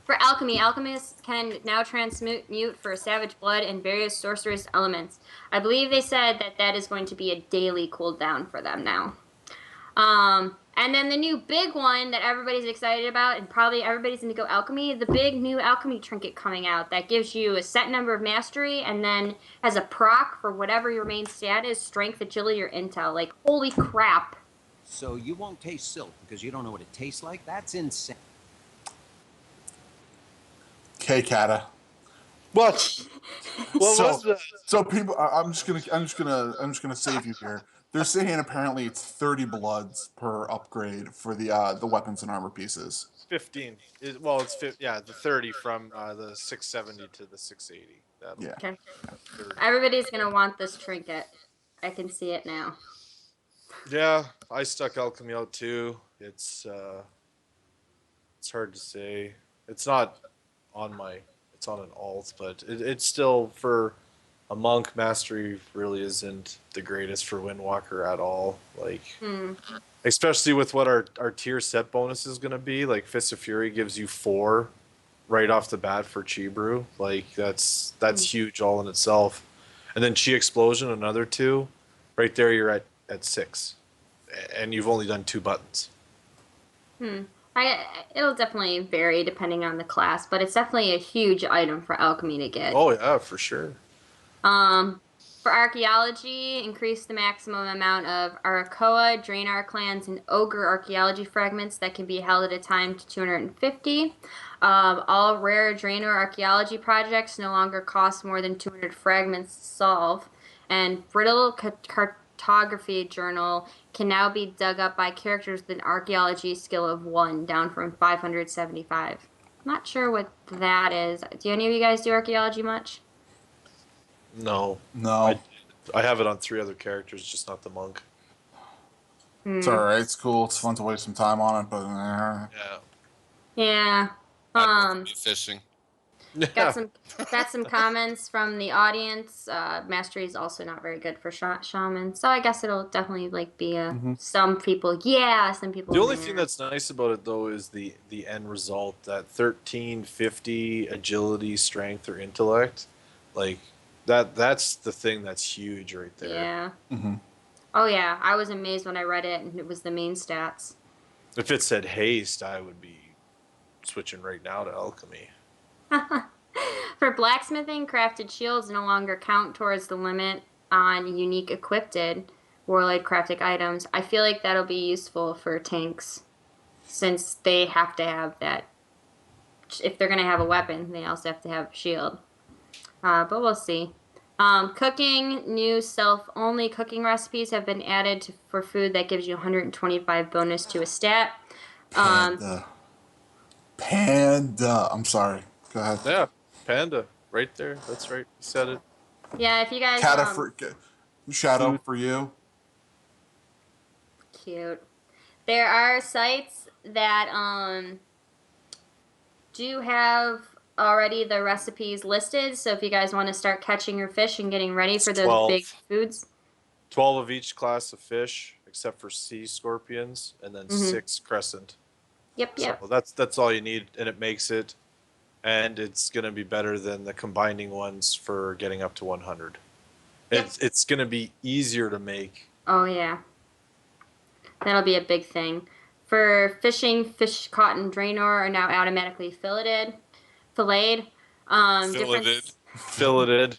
For alchemy, alchemists can now transmute for savage blood and various sorcerous elements. I believe they said that is going to be a daily cooldown for them now. And then the new big one that everybody's excited about, and probably everybody's going to go alchemy, the big new alchemy trinket coming out that gives you a set number of mastery and then has a proc for whatever your main stat is, strength, agility, or intel. Like, holy crap. So you won't taste silk because you don't know what it tastes like? That's insane. Okay, Kata. What? What was that? So people, I'm just gonna save you here. They're saying apparently it's 30 bloods per upgrade for the weapons and armor pieces. 15. It's the 30 from the 670 to the 680. Yeah. Okay. Everybody's going to want this trinket. I can see it now. Yeah, I stuck alchemy out too. It's hard to say. It's not on it's on an alt, but it's still for a monk. Mastery really isn't the greatest for Windwalker at all. Like, especially with what our tier set bonus is going to be. Like, Fist of Fury gives you 4 right off the bat for Chi Brew. Like, that's huge all in itself. And then Chi Explosion, another 2. Right there, you're at 6. And you've only done 2 buttons. It'll definitely vary depending on the class, but it's definitely a huge item for alchemy to get. Oh yeah, for sure. For archaeology, increase the maximum amount of Arakoa, Draenor clans, and Ogre archaeology fragments that can be held at a time to 250. All rare Draenor archaeology projects no longer cost more than 200 fragments to solve. And Brittle Cartography Journal can now be dug up by characters with an archaeology skill of 1, down from 575. Not sure what that is. Do any of you guys do archaeology much? No. I have it on 3 other characters, just not the monk. It's alright, it's cool, it's fun to waste some time on it, but Yeah. Yeah. I'd rather be fishing. Got some comments from the audience. Mastery is also not very good for shaman, so I guess it'll definitely like be a some people some people. The only nah. thing that's nice about it though is the end result, that 1350 agility, strength, or intellect, like that's the thing that's huge right there. Yeah. Mm-hmm. Oh yeah, I was amazed when I read it and it was the main stats. If it said haste, I would be switching right now to alchemy. For blacksmithing, crafted shields no longer count towards the limit on unique equipped warlord crafted items. I feel like that'll be useful for tanks, since they have to have that. If they're gonna have a weapon, they also have to have a shield. But we'll see. Cooking, new self-only cooking recipes have been added for food that gives you 125 bonus to a stat. Panda. I'm sorry. Go ahead. Yeah, panda, right there. That's right. You said it. Yeah, if you guys Shadow food. for you. Cute. There are sites that do have already the recipes listed, so if you guys want to start catching your fish and getting ready for those 12. big foods. 12 of each class of fish, except for sea scorpions, and then 6 crescent. Yep. So that's all you need, and it makes it, and it's going to be better than the combining ones for getting up to 100. Yep. It's going to be easier to make. Oh yeah. That'll be a big thing. For fishing, fish caught in Draenor are now automatically filleted. Filleted. Filleted.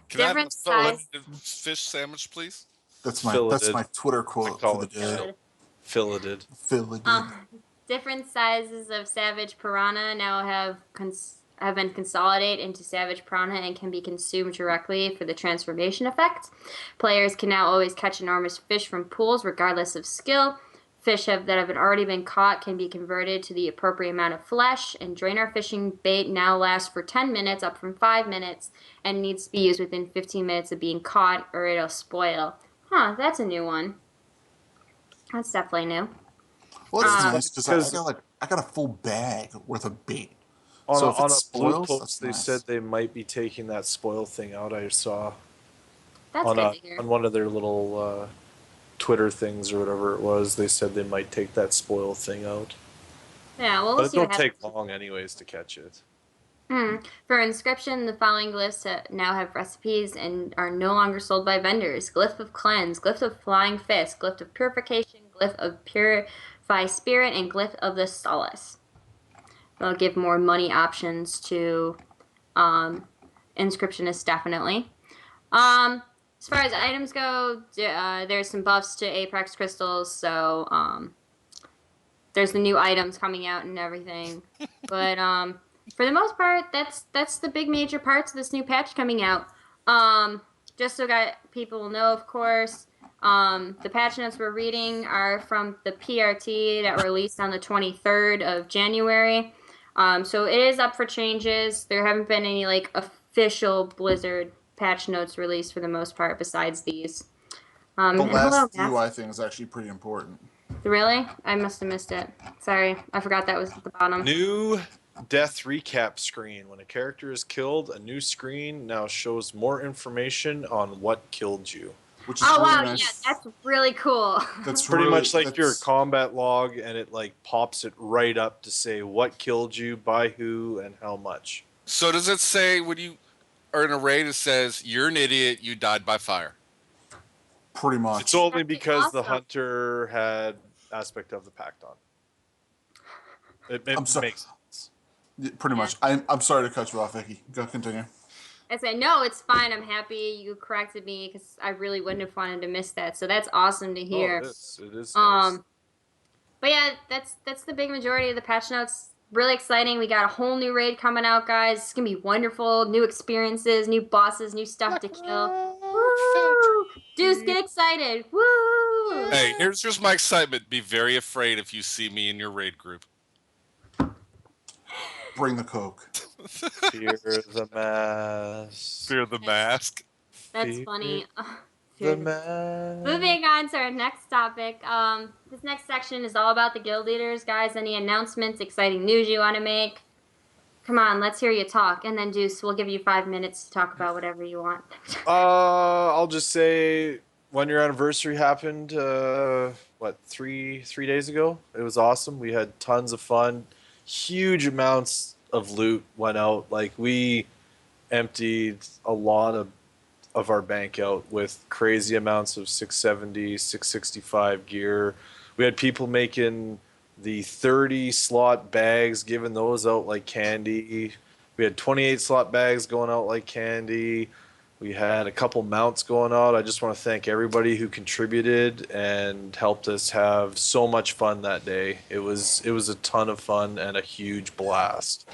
Can I have a Different size. filleted fish sandwich, please? That's Filleted. my Twitter quote for the day. Filleted. Filleted. Different sizes of Savage Piranha now have been consolidated into Savage Piranha and can be consumed directly for the transformation effect. Players can now always catch enormous fish from pools regardless of skill. Fish that have already been caught can be converted to the appropriate amount of flesh, and Draenor fishing bait now lasts for 10 minutes, up from 5 minutes, and needs to be used within 15 minutes of being caught or it'll spoil. Huh, that's a new one. That's definitely new. Well, it's nice because I got a full bag worth of bait. On So a, if it on a blue spoils, post, that's they nice. said they might be taking that spoil thing out. I saw That's good to hear. on one of their little Twitter things or whatever it was. They said they might take that spoil thing out. Yeah, well, But we'll it see what don't happens. take long anyways to catch it. For inscription, the following glyphs now have recipes and are no longer sold by vendors. Glyph of Cleanse, Glyph of Flying Fist, Glyph of Purification, Glyph of Purify Spirit, and Glyph of the Solace. They'll give more money options to inscriptionists, definitely. As far as items go, there's some buffs to Apex crystals, so there's the new items coming out and everything. But for the most part, that's the big major parts of this new patch coming out. Just so people will know, of course, the patch notes we're reading are from the PRT that were released on the 23rd of January. So it is up for changes. There haven't been any like official Blizzard patch notes released for the most part besides these. The last UI thing is actually pretty important. Really? I must have missed it. Sorry, I forgot that was at the bottom. New death recap screen. When a character is killed, a new screen now shows more information on what killed you. Which is really wow, nice. yeah, that's really cool. That's Pretty really, much like your combat log, and it like pops it right up to say what killed you, by who, and how much. So does it say when you are in a raid, it says, you're an idiot, you died by fire? Pretty much. It's only That's because the awesome. hunter had aspect of the pact on. It I'm sorry. makes sense. Yeah, pretty much. I'm sorry to cut you off, Vicky. Go continue. I say, no, it's fine. I'm happy you corrected me because I really wouldn't have wanted to miss that. So that's awesome to hear. Oh, it is nice. But yeah, that's the big majority of the patch notes. Really exciting. We got a whole new raid coming out, guys. It's gonna be wonderful. New experiences, new bosses, new stuff to kill. Woo! Deuce, get excited. Woo! Hey, here's just my excitement. Be very afraid if you see me in your raid group. Bring the Coke. Fear the mask. Fear the mask. That's Fear funny. The mask. Moving on to our next topic. This next section is all about the guild leaders. Guys, any announcements, exciting news you want to make? Come on, let's hear you talk, and then Deuce, we'll give you 5 minutes to talk about whatever you want. I'll just say 1 year anniversary happened. What, three days ago? It was awesome. We had tons of fun. Huge amounts of loot went out. Like we emptied a lot of our bank out with crazy amounts of 670, 665 gear. We had people making the 30 slot bags, giving those out like candy. We had 28 slot bags going out like candy. We had a couple mounts going out. I just want to thank everybody who contributed and helped us have so much fun that day. It was a ton of fun and a huge blast.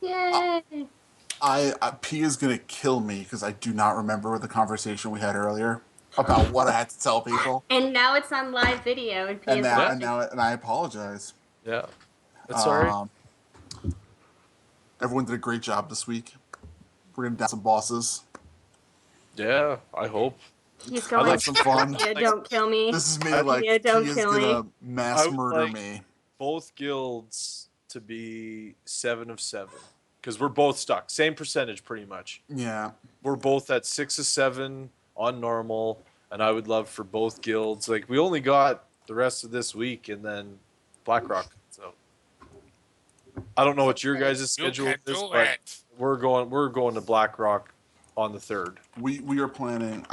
Yay! P is gonna kill me because I do not remember the conversation we had earlier about what I had to tell people. And now it's on live video, and Pia's watching. And I apologize. Yeah, that's all right. Everyone did a great job this week. We're gonna down some bosses. Yeah, I hope. He's I going. like some fun. Yeah, don't kill me. This is me Yeah, like don't P is kill me. gonna mass I would murder like- me. Both guilds to be 7 of 7 because we're both stuck. Same percentage, pretty much. Yeah. We're both at 6 of 7 on normal, and I would love for both guilds. Like we only got the rest of this week, and then BlackRock. So I don't know what your guys' schedule is, but we're going to BlackRock on the 3rd. We are planning.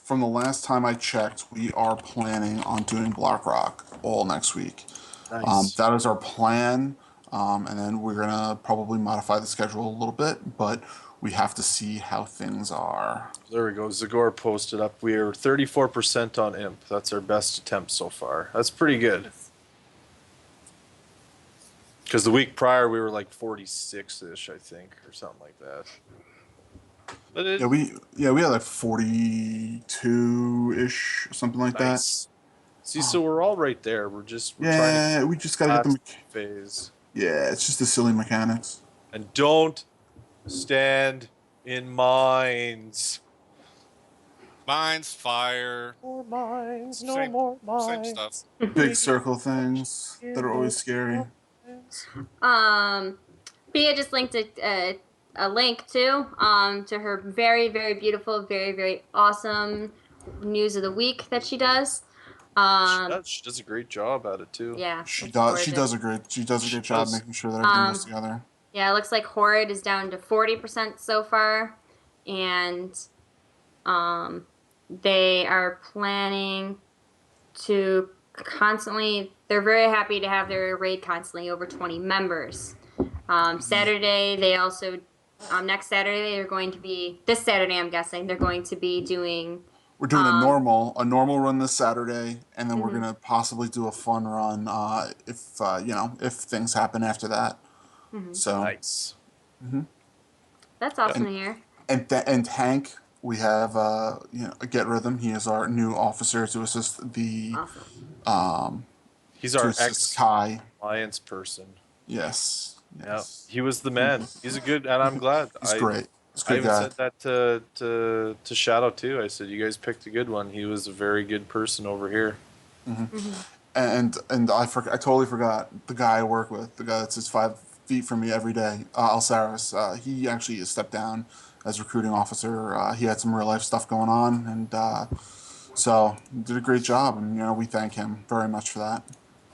From the last time I checked, we are planning on doing BlackRock all next week. Nice. That is our plan, and then we're gonna probably modify the schedule a little bit, but we have to see how things are. There we go. Zagor posted up. We are 34% on Imp. That's our best attempt so far. That's pretty good. Because the week prior we were like 46-ish, I think, or something like that. But it, Yeah, we had like 42-ish, something like nice. See, so we're all right there. We're that. trying to Yeah, we just gotta get the phase. Yeah, it's just the silly mechanics. And don't stand in mines. Mines, fire. More mines, no Same- more Same mines. stuff. Big circle things that are always scary. Pia just linked a link to her very, very beautiful, very, very awesome news of the week that she does. She does a great job at it too. Yeah, She it's does. gorgeous. She does a great job does. making sure that everything goes together. Yeah, it looks like Horrid is down to 40% so far, and they are planning to constantly. They're very happy to have their raid constantly over 20 members. Saturday, they also next Saturday they're going to be this Saturday. I'm guessing they're going to be doing. We're doing a normal run this Saturday, and then we're gonna possibly do a fun run if things happen after that. So Nice. That's awesome to hear. and Hank, we have Get Rhythm. He is our new officer to assist the Awesome. He's to our assist Kai. ex-alliance person. Yes. Yeah, he was the man. He's a good, and I'm glad. He's great. He's a I good even guy. said that to Shadow too. I said, "You guys picked a good one. He was a very good person over here." And I totally forgot the guy I work with, the guy that sits 5 feet from me every day, Alsaris. He actually stepped down as recruiting officer. He had some real life stuff going on, and so did a great job. And we thank him very much for that.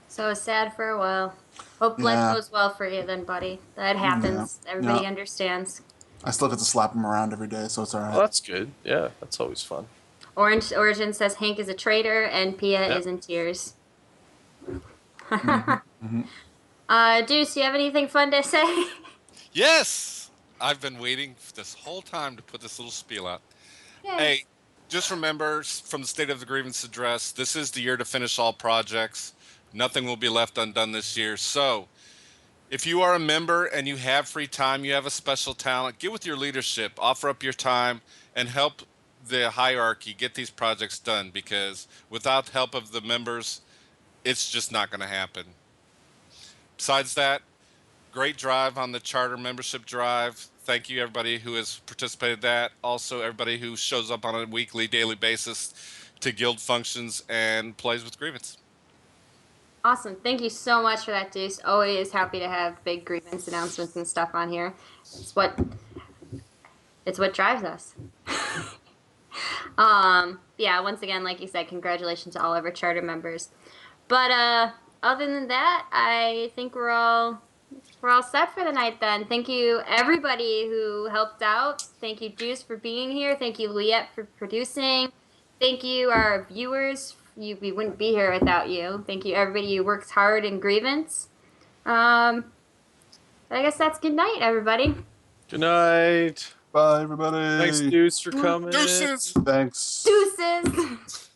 So sad for a while. Hope life goes well for you then, buddy. That happens. Everybody understands. I still get to slap him around every day, so it's all right. Well, that's good. Yeah, that's always fun. Orange Origin says Hank is a traitor and Pia is in tears. Deuce, do you have anything fun to say? Yes! I've been waiting this whole time to put this little spiel out. Hey, just remember from the State of the Grievance address, this is the year to finish all projects. Nothing will be left undone this year. So, if you are a member and you have free time, you have a special talent, get with your leadership, offer up your time, and help the hierarchy get these projects done, because without the help of the members, it's just not going to happen. Besides that, great drive on the charter membership drive. Thank you everybody who has participated in that. Also everybody who shows up on a weekly, daily basis to guild functions and plays with Grievance. Awesome. Thank you so much for that, Deuce. Always happy to have big grievance announcements and stuff on here. It's what drives us. Yeah, once again, like you said, congratulations to all of our charter members. But other than that, I think we're all set for the night then. Thank you everybody who helped out. Thank you Deuce for being here. Thank you Liette for producing. Thank you our viewers. We wouldn't be here without you. Thank you everybody who works hard in Grievance. I guess that's good night, everybody. Good night. Bye, everybody. Thanks, Deuce, for coming. Deuces. Thanks. Deuces.